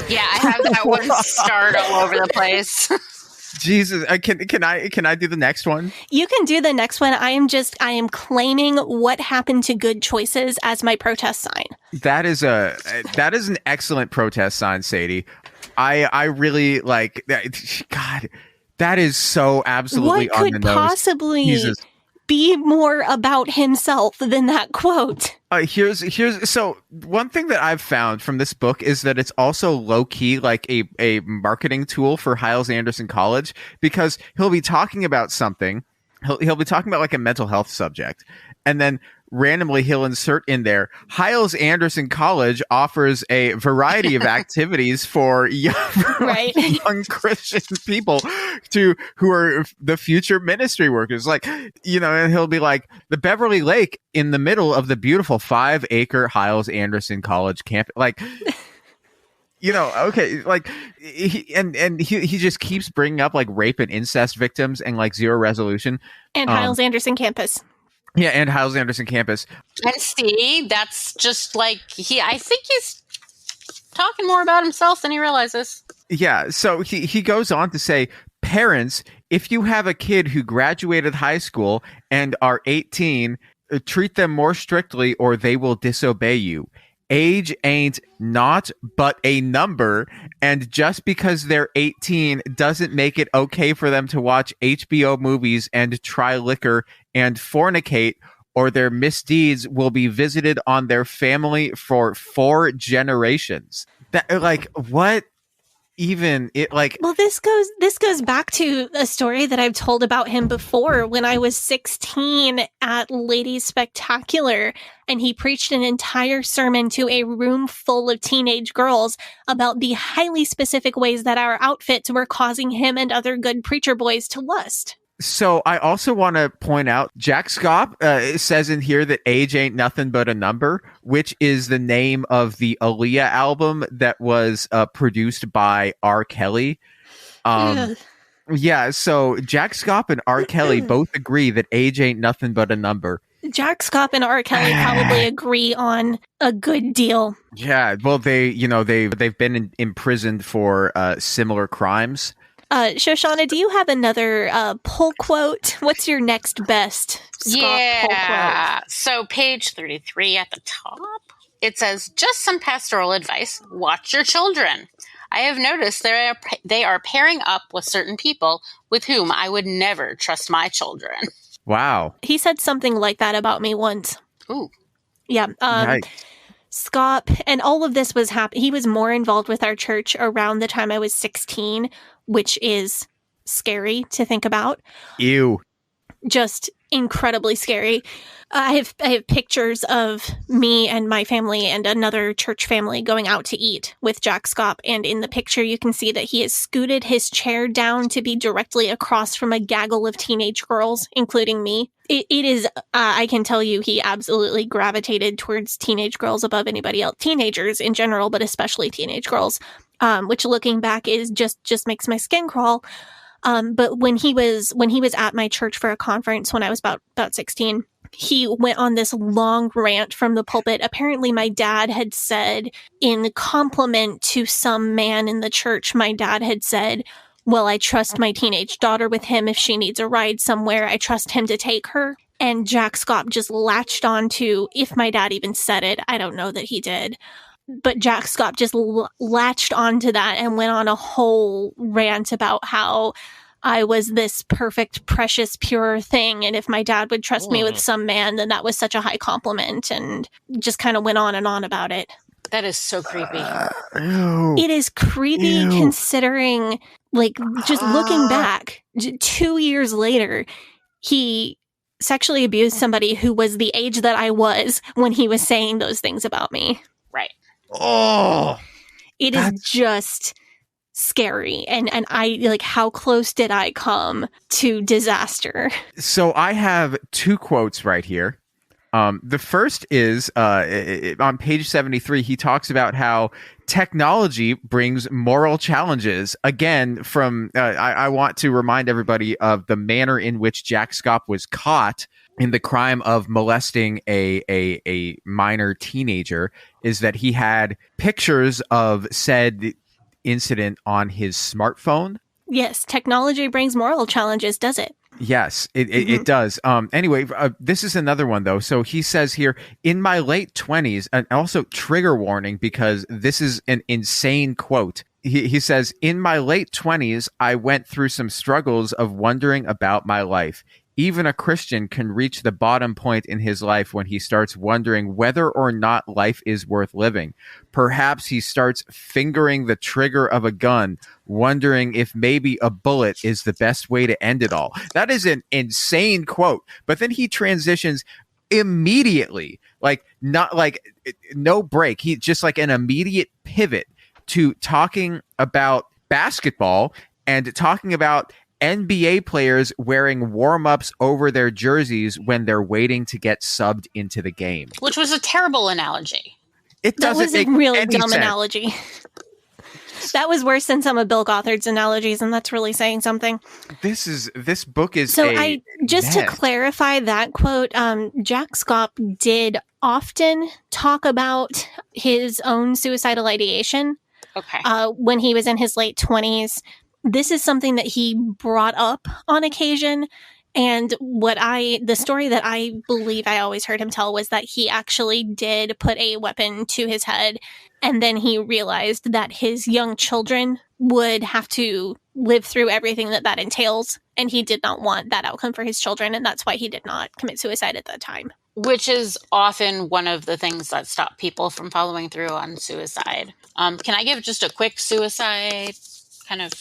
Yeah, I have that one starred all over the place. Jesus, can I do the next one? You can do the next one. I am claiming what happened to good choices as my protest sign. That is an excellent protest sign, Sadie. I really like that. God, that is so absolutely on the nose. What could possibly Jesus. be more about himself than that quote? So one thing that I've found from this book is that it's also low key like a marketing tool for Hyles Anderson College, because he'll be talking about something. He'll be talking about like a mental health subject, and then randomly he'll insert in there, Hyles Anderson College offers a variety of activities for young Christian people who are the future ministry workers. Like, you know, and he'll be like, the Beverly Lake in the middle of the beautiful 5-acre Hyles Anderson College campus. Like, you know, okay, like he just keeps bringing up like rape and incest victims and like zero resolution. And Hyles Anderson campus. Yeah, and Hyles Anderson campus. And see, that's just like I think he's talking more about himself than he realizes. Yeah, so he goes on to say, parents, if you have a kid who graduated high school and are 18, treat them more strictly or they will disobey you. Age ain't not but a number, and just because they're 18 doesn't make it okay for them to watch HBO movies and try liquor and fornicate, or their misdeeds will be visited on their family for 4 generations. That, like, what? even it like Well, this goes back to a story that I've told about him before when I was 16 at Ladies Spectacular, and he preached an entire sermon to a room full of teenage girls about the highly specific ways that our outfits were causing him and other good preacher boys to lust. So I also want to point out Jack Schaap says in here that age ain't nothing but a number, which is the name of the Aaliyah album that was produced by R. Kelly. Yeah, so Jack Schaap and R. Kelly both agree that age ain't nothing but a number. Jack Schaap and R. Kelly probably agree on a good deal. Yeah, well, they've been imprisoned for similar crimes. Shoshana, do you have another pull quote? What's your next best Schaap pull quote? So page 33 at the top, it says, just some pastoral advice. Watch your children. I have noticed they are pairing up with certain people with whom I would never trust my children. Wow. He said something like that about me once. Ooh. Yeah. Nice. Schaap, and all of this was happening. He was more involved with our church around the time I was 16, which is scary to think about. Ew. Just incredibly scary. I have pictures of me and my family and another church family going out to eat with Jack Schaap, and in the picture you can see that he has scooted his chair down to be directly across from a gaggle of teenage girls, including me. It is, I can tell you, he absolutely gravitated towards teenage girls above anybody else. Teenagers in general, but especially teenage girls, which looking back is just makes my skin crawl. But when he was at my church for a conference when I was about 16, he went on this long rant from the pulpit. Apparently my dad had said, in compliment to some man in the church, my dad had said, well, I trust my teenage daughter with him. If she needs a ride somewhere, I trust him to take her. And Jack Schaap just latched on to, if my dad even said it, I don't know that he did. But Jack Schaap just latched onto that and went on a whole rant about how I was this perfect, precious, pure thing. And if my dad would trust me with some man, then that was such a high compliment, and just kind of went on and on about it. That is so creepy. It is creepy considering, like, just looking back, 2 years later, he sexually abused somebody who was the age that I was when he was saying those things about me. Right. Oh, it is just scary. And I, like, how close did I come to disaster? So I have two quotes right here. The first is on page 73. He talks about how technology brings moral challenges. Again, from I want to remind everybody of the manner in which Jack Schaap was caught in the crime of molesting a minor teenager, is that he had pictures of said incident on his smartphone. Yes, technology brings moral challenges, does it? Yes, it does. Anyway, this is another one, though. So he says here, in my late 20s, and also trigger warning, because this is an insane quote. He says, in my late 20s, I went through some struggles of wondering about my life. Even a Christian can reach the bottom point in his life when he starts wondering whether or not life is worth living. Perhaps he starts fingering the trigger of a gun, wondering if maybe a bullet is the best way to end it all. That is an insane quote. But then he transitions immediately, like not like no break. He just like an immediate pivot to talking about basketball and talking about NBA players wearing warm-ups over their jerseys when they're waiting to get subbed into the game. Which was a terrible analogy. It doesn't make a really dumb analogy. That was worse than some of Bill Gothard's analogies, and that's really saying something. This book is so. To clarify that quote, Jack Schaap did often talk about his own suicidal ideation. Okay. When he was in his late 20s. This is something that he brought up on occasion. And the story that I believe I always heard him tell was that he actually did put a weapon to his head. And then he realized that his young children would have to live through everything that entails. And he did not want that outcome for his children. And that's why he did not commit suicide at that time. which is often one of the things that stop people from following through on suicide. Can I give just a quick suicide kind of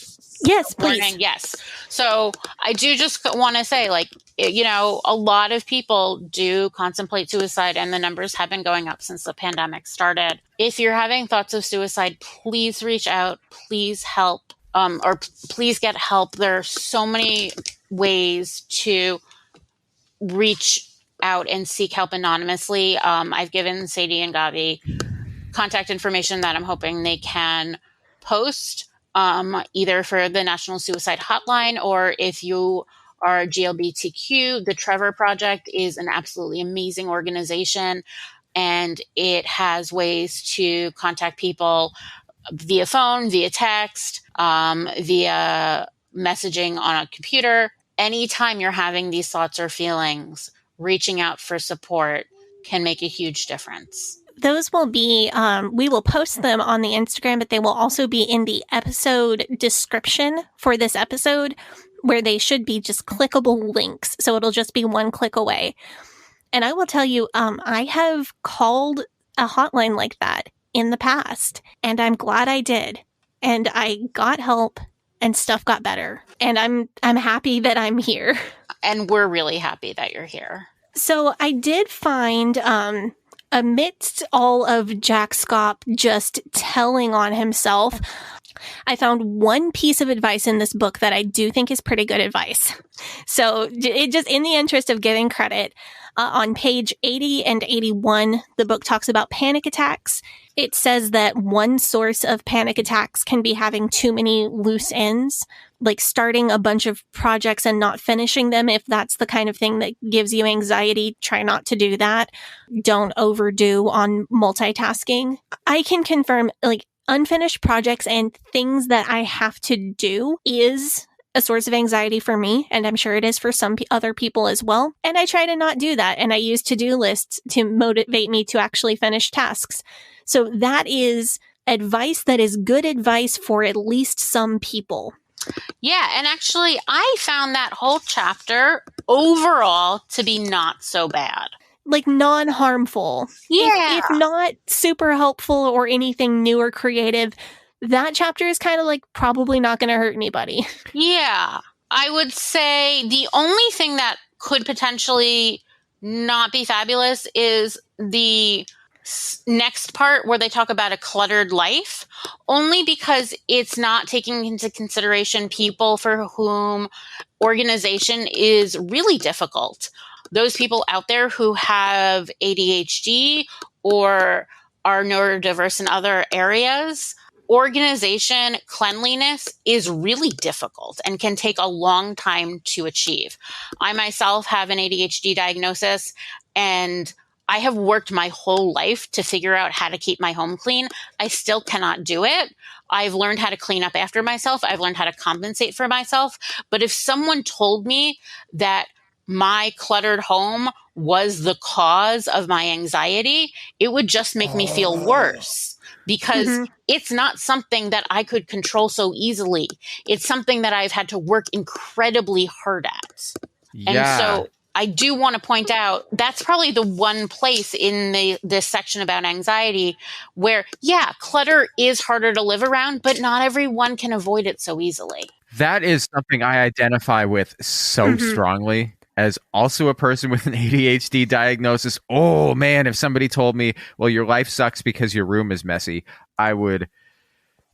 Yes, warning? please. Yes. So I do just want to say, like, you know, a lot of people do contemplate suicide, and the numbers have been going up since the pandemic started. If you're having thoughts of suicide, please reach out, please help, or please get help. There are so many ways to reach out and seek help anonymously. I've given Sadie and Gavi contact information that I'm hoping they can post, either for the National Suicide Hotline, or if you are GLBTQ, the Trevor Project is an absolutely amazing organization, and it has ways to contact people via phone, via text, via messaging on a computer. Anytime you're having these thoughts or feelings, reaching out for support can make a huge difference. Those will be, we will post them on the Instagram, but they will also be in the episode description for this episode, where they should be just clickable links. So it'll just be one click away. And I will tell you, I have called a hotline like that in the past, and I'm glad I did. And I got help, and stuff got better. And I'm happy that I'm here. And we're really happy that you're here. So I did find, amidst all of Jack Schaap just telling on himself, I found one piece of advice in this book that I do think is pretty good advice. So it just, in the interest of giving credit, on page 80 and 81, the book talks about panic attacks. It says that one source of panic attacks can be having too many loose ends, like starting a bunch of projects and not finishing them. If that's the kind of thing that gives you anxiety, try not to do that. Don't overdo on multitasking. I can confirm, like, unfinished projects and things that I have to do is a source of anxiety for me, and I'm sure it is for some other people as well. And I try to not do that, and I use to-do lists to motivate me to actually finish tasks. So that is advice that is good advice for at least some people. Yeah, and actually, I found that whole chapter overall to be not so bad. Like, non-harmful. Yeah. If not super helpful or anything new or creative, that chapter is kind of like probably not going to hurt anybody. Yeah. I would say the only thing that could potentially not be fabulous is the next part where they talk about a cluttered life, only because it's not taking into consideration people for whom organization is really difficult. Those people out there who have ADHD or are neurodiverse in other areas, organization, cleanliness is really difficult and can take a long time to achieve. I myself have an ADHD diagnosis, and I have worked my whole life to figure out how to keep my home clean. I still cannot do it. I've learned how to clean up after myself. I've learned how to compensate for myself. But if someone told me that my cluttered home was the cause of my anxiety, it would just make me feel worse, because it's not something that I could control so easily. It's something that I've had to work incredibly hard at. Yeah. And so I do want to point out that's probably the one place in this section about anxiety where, yeah, clutter is harder to live around, but not everyone can avoid it so easily. That is something I identify with so strongly. As also a person with an ADHD diagnosis, oh man, if somebody told me, well, your life sucks because your room is messy, I would,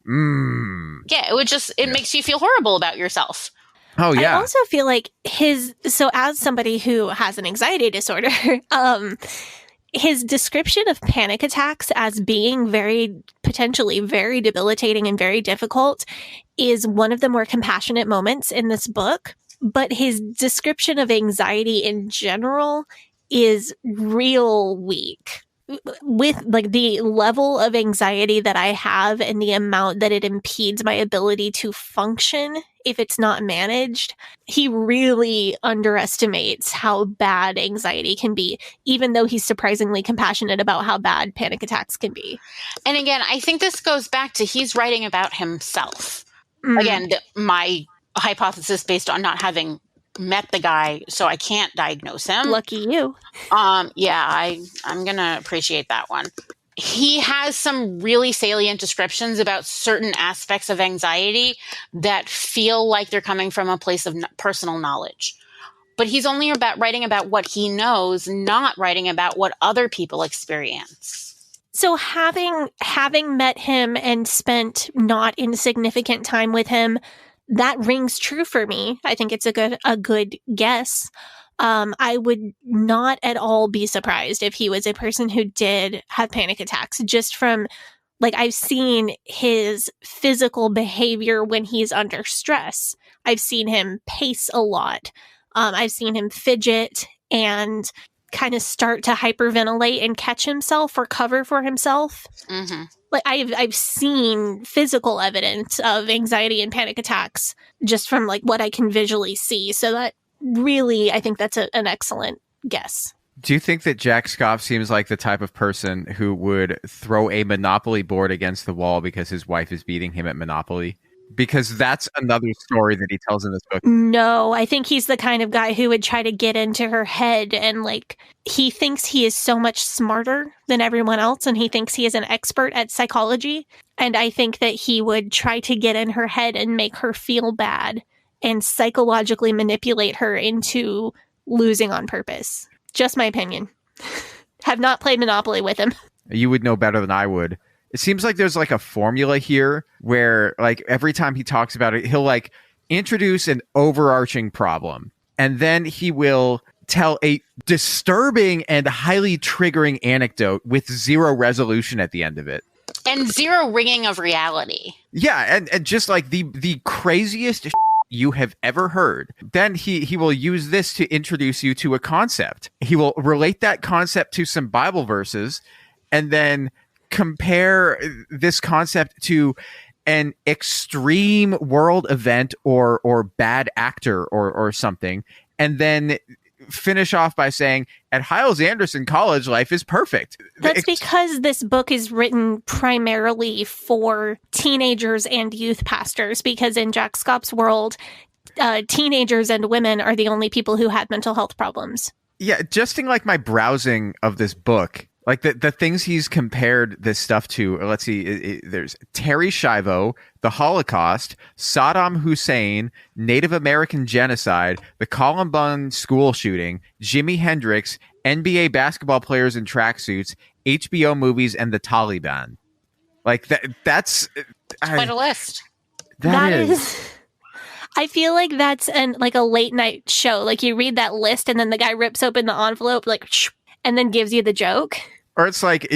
Yeah, it makes you feel horrible about yourself. Oh, yeah. I also feel like so as somebody who has an anxiety disorder, his description of panic attacks as being potentially very debilitating and very difficult is one of the more compassionate moments in this book. But his description of anxiety in general is real weak. With like the level of anxiety that I have and the amount that it impedes my ability to function if it's not managed, he really underestimates how bad anxiety can be, even though he's surprisingly compassionate about how bad panic attacks can be. And again, I think this goes back to he's writing about himself. Again, my hypothesis based on not having met the guy, so I can't diagnose him. Lucky you. Yeah, I'm going to appreciate that one. He has some really salient descriptions about certain aspects of anxiety that feel like they're coming from a place of personal knowledge. But he's only writing about what he knows, not writing about what other people experience. So having met him and spent not insignificant time with him, that rings true for me. I think it's a good guess. I would not at all be surprised if he was a person who did have panic attacks, just from, like, I've seen his physical behavior when he's under stress. I've seen him pace a lot. I've seen him fidget and kind of start to hyperventilate and catch himself or cover for himself. Mm-hmm. Like I've seen physical evidence of anxiety and panic attacks just from like what I can visually see. So that really, I think that's an excellent guess. Do you think that Jack Schaap seems like the type of person who would throw a Monopoly board against the wall because his wife is beating him at Monopoly? Because that's another story that he tells in this book. No, I think he's the kind of guy who would try to get into her head, and like he thinks he is so much smarter than everyone else, and he thinks he is an expert at psychology. And I think that he would try to get in her head and make her feel bad and psychologically manipulate her into losing on purpose. Just my opinion. Have not played Monopoly with him. You would know better than I would. It seems like there's like a formula here where like every time he talks about it, he'll like introduce an overarching problem and then he will tell a disturbing and highly triggering anecdote with zero resolution at the end of it. And zero ringing of reality. Yeah, and just like the craziest you have ever heard. Then he will use this to introduce you to a concept. He will relate that concept to some Bible verses and then compare this concept to an extreme world event or bad actor or something, and then finish off by saying, at Hyles-Anderson College, life is perfect. That's because this book is written primarily for teenagers and youth pastors, because in Jack Schaap's world, teenagers and women are the only people who had mental health problems. Yeah, just in like my browsing of this book, like the things he's compared this stuff to, let's see, there's Terry Schiavo, the Holocaust, Saddam Hussein, Native American genocide, the Columbine school shooting, Jimi Hendrix, NBA basketball players in tracksuits, HBO movies, and the Taliban. Like that's quite a list. That is. I feel like that's like a late night show. Like you read that list and then the guy rips open the envelope, like, and then gives you the joke. Or it's like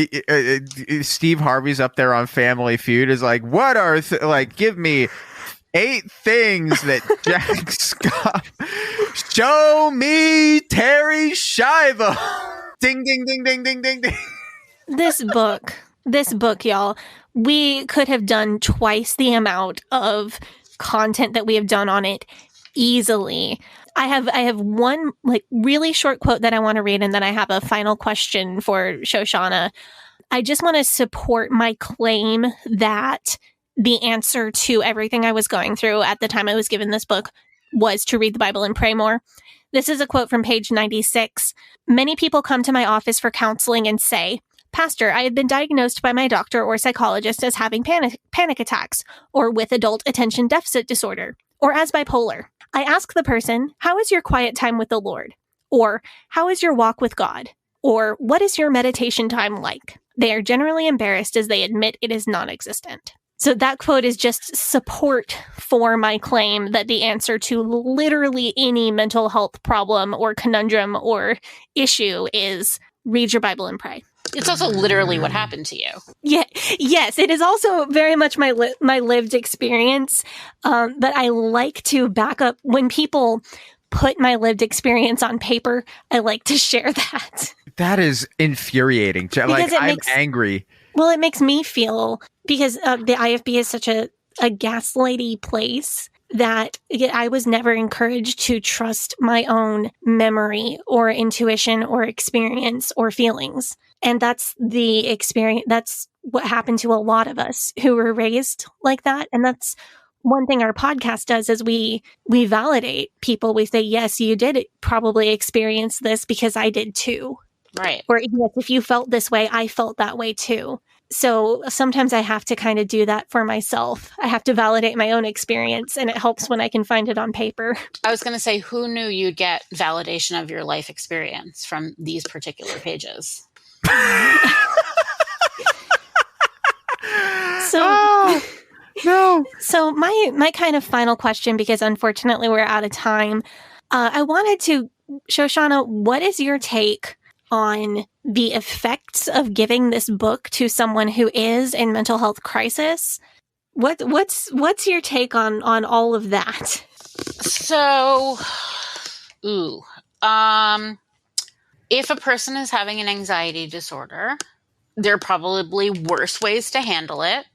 Steve Harvey's up there on Family Feud is like, what are give me 8 things that Jack Schaap, show me Terry Schiavo. Ding, ding, ding, ding, ding, ding, ding. This book, y'all, we could have done twice the amount of content that we have done on it easily. I have one like really short quote that I want to read, and then I have a final question for Shoshana. I just want to support my claim that the answer to everything I was going through at the time I was given this book was to read the Bible and pray more. This is a quote from page 96. Many people come to my office for counseling and say, Pastor, I have been diagnosed by my doctor or psychologist as having panic attacks, or with adult attention deficit disorder, or as bipolar. I ask the person, how is your quiet time with the Lord? Or how is your walk with God? Or what is your meditation time like? They are generally embarrassed as they admit it is non-existent. So that quote is just support for my claim that the answer to literally any mental health problem or conundrum or issue is read your Bible and pray. It's also literally what happened to you. Yeah, yes, it is also very much my lived experience. But I like to back up when people put my lived experience on paper. I like to share that. That is infuriating. Like I'm angry. Well, it makes me feel, because the IFB is such a gaslighty place, that I was never encouraged to trust my own memory or intuition or experience or feelings. And that's the experience. That's what happened to a lot of us who were raised like that. And that's one thing our podcast does is we validate people. We say, yes, you did probably experience this because I did too. Right. Or yes, if you felt this way, I felt that way too. So sometimes I have to kind of do that for myself. I have to validate my own experience, and it helps when I can find it on paper. I was going to say, who knew you'd get validation of your life experience from these particular pages? So, no. So my kind of final question, because unfortunately we're out of time, I wanted to, Shoshana, what is your take on the effects of giving this book to someone who is in mental health crisis? What's your take on all of that? So, if a person is having an anxiety disorder, there are probably worse ways to handle it.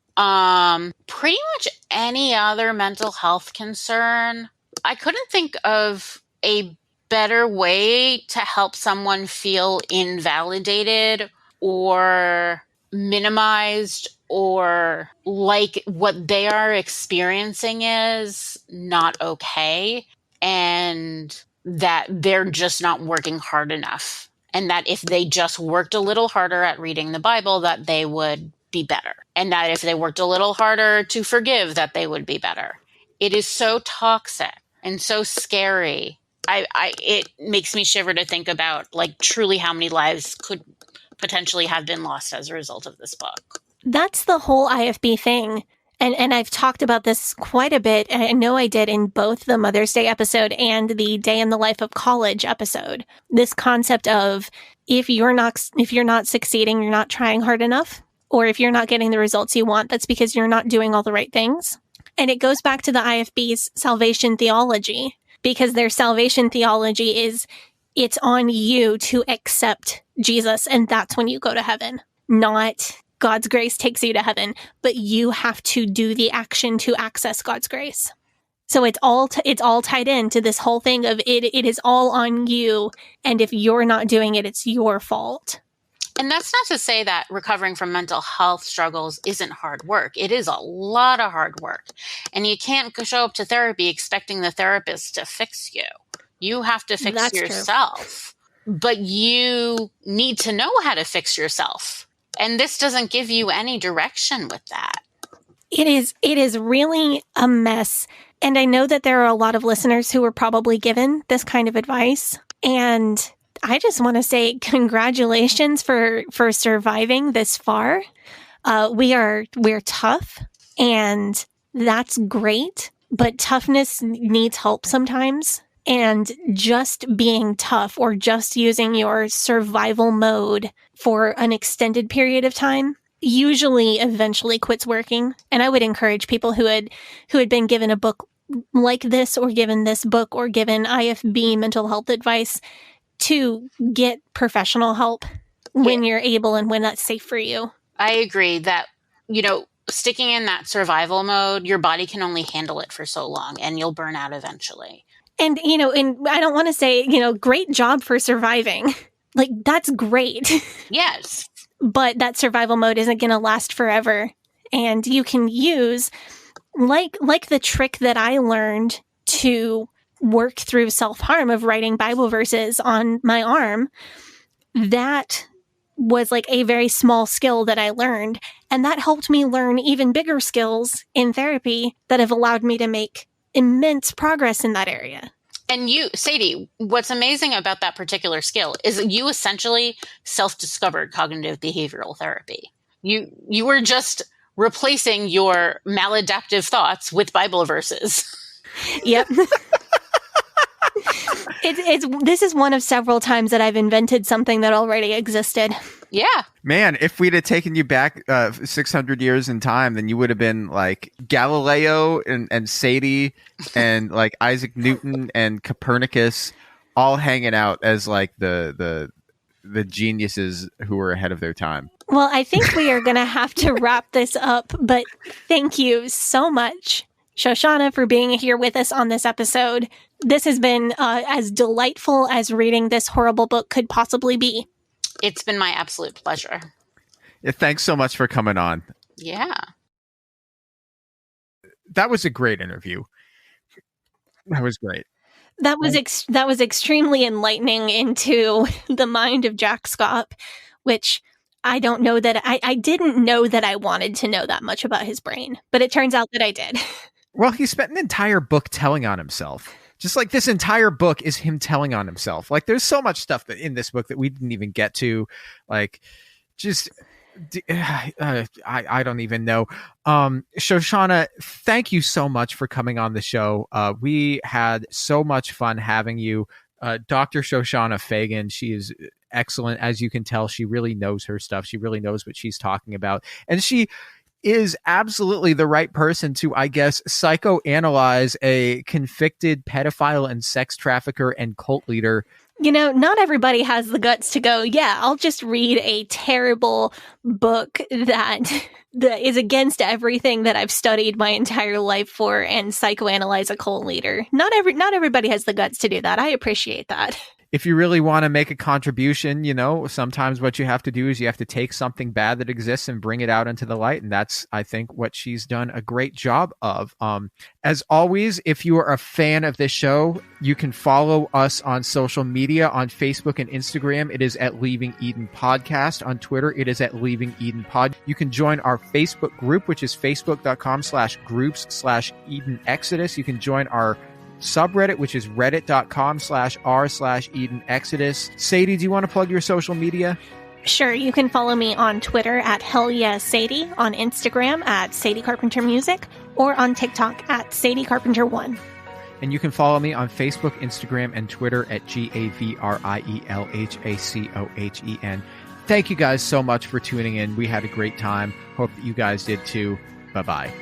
Pretty much any other mental health concern, I couldn't think of a better way to help someone feel invalidated or minimized, or like what they are experiencing is not okay, and that they're just not working hard enough. And that if they just worked a little harder at reading the Bible, that they would be better. And that if they worked a little harder to forgive, that they would be better. It is so toxic and so scary. It makes me shiver to think about, like, truly how many lives could potentially have been lost as a result of this book. That's the whole IFB thing. And I've talked about this quite a bit. And I know I did in both the Mother's Day episode and the Day in the Life of College episode. This concept of if you're not succeeding, you're not trying hard enough, or if you're not getting the results you want, that's because you're not doing all the right things. And it goes back to the IFB's salvation theology, because their salvation theology is it's on you to accept Jesus, and that's when you go to heaven, not God's grace takes you to heaven, but you have to do the action to access God's grace. So it's all tied into this whole thing of it is all on you, and if you're not doing it, it's your fault. And that's not to say that recovering from mental health struggles isn't hard work. It is a lot of hard work. And you can't show up to therapy expecting the therapist to fix you. You have to fix That's yourself. True. But you need to know how to fix yourself. And this doesn't give you any direction with that. It is really a mess. And I know that there are a lot of listeners who were probably given this kind of advice. And I just want to say congratulations for surviving this far. We're tough, and that's great. But toughness needs help sometimes. And just being tough or just using your survival mode for an extended period of time usually eventually quits working. And I would encourage people who had been given a book like this, or given this book, or given IFB mental health advice, to get professional help when you're able and when that's safe for you. I agree that, sticking in that survival mode, your body can only handle it for so long, and you'll burn out eventually. And, and I don't want to say, great job for surviving. Like, that's great. Yes. But that survival mode isn't going to last forever. And you can use, like the trick that I learned to work through self-harm of writing Bible verses on my arm, that was like a very small skill that I learned. And that helped me learn even bigger skills in therapy that have allowed me to make immense progress in that area. And you, Sadie, what's amazing about that particular skill is that you essentially self-discovered cognitive behavioral therapy. You were just replacing your maladaptive thoughts with Bible verses. Yep. This is one of several times that I've invented something that already existed. Yeah. Man, if we'd have taken you back 600 years in time, then you would have been like Galileo and Sadie and like Isaac Newton and Copernicus all hanging out as like the geniuses who were ahead of their time. Well, I think we are going to have to wrap this up, but thank you so much, Shoshana, for being here with us on this episode. This has been as delightful as reading this horrible book could possibly be. It's been my absolute pleasure. Yeah, thanks so much for coming on. Yeah. that was a great interview. That was great. That was extremely enlightening into the mind of Jack Schaap, which I don't know that I didn't know that I wanted to know that much about his brain, but it turns out that I did. Well, he spent an entire book telling on himself. Just like this entire book is him telling on himself. Like there's so much stuff that in this book that we didn't even get to. Like just I don't even know. Shoshana, thank you so much for coming on the show. We had so much fun having you. Dr. Shoshana Fagen, she is excellent. As you can tell, she really knows her stuff. She really knows what she's talking about. And she is absolutely the right person to, I guess, psychoanalyze a convicted pedophile and sex trafficker and cult leader. You know, not everybody has the guts to go, yeah, I'll just read a terrible book that is against everything that I've studied my entire life for and psychoanalyze a cult leader. Not everybody has the guts to do that. I appreciate that. If you really want to make a contribution, you know, sometimes what you have to do is you have to take something bad that exists and bring it out into the light. And that's, I think, what she's done a great job of. As always, if you are a fan of this show, you can follow us on social media on Facebook and Instagram. It is at Leaving Eden Podcast. On Twitter, it is at Leaving Eden Pod. You can join our Facebook group, which is facebook.com/groups/Eden Exodus. You can join our subreddit, which is reddit.com/r/Eden Exodus. Sadie, do you want to plug your social media? Sure, you can follow me on Twitter at HellYeahSadie, on Instagram at Sadie Carpenter Music, or on TikTok at Sadie Carpenter 1. And you can follow me on Facebook, Instagram, and Twitter at GAVRIELHACOHEN. Thank you guys so much for tuning in. We had a great time. Hope that you guys did too. Bye-bye.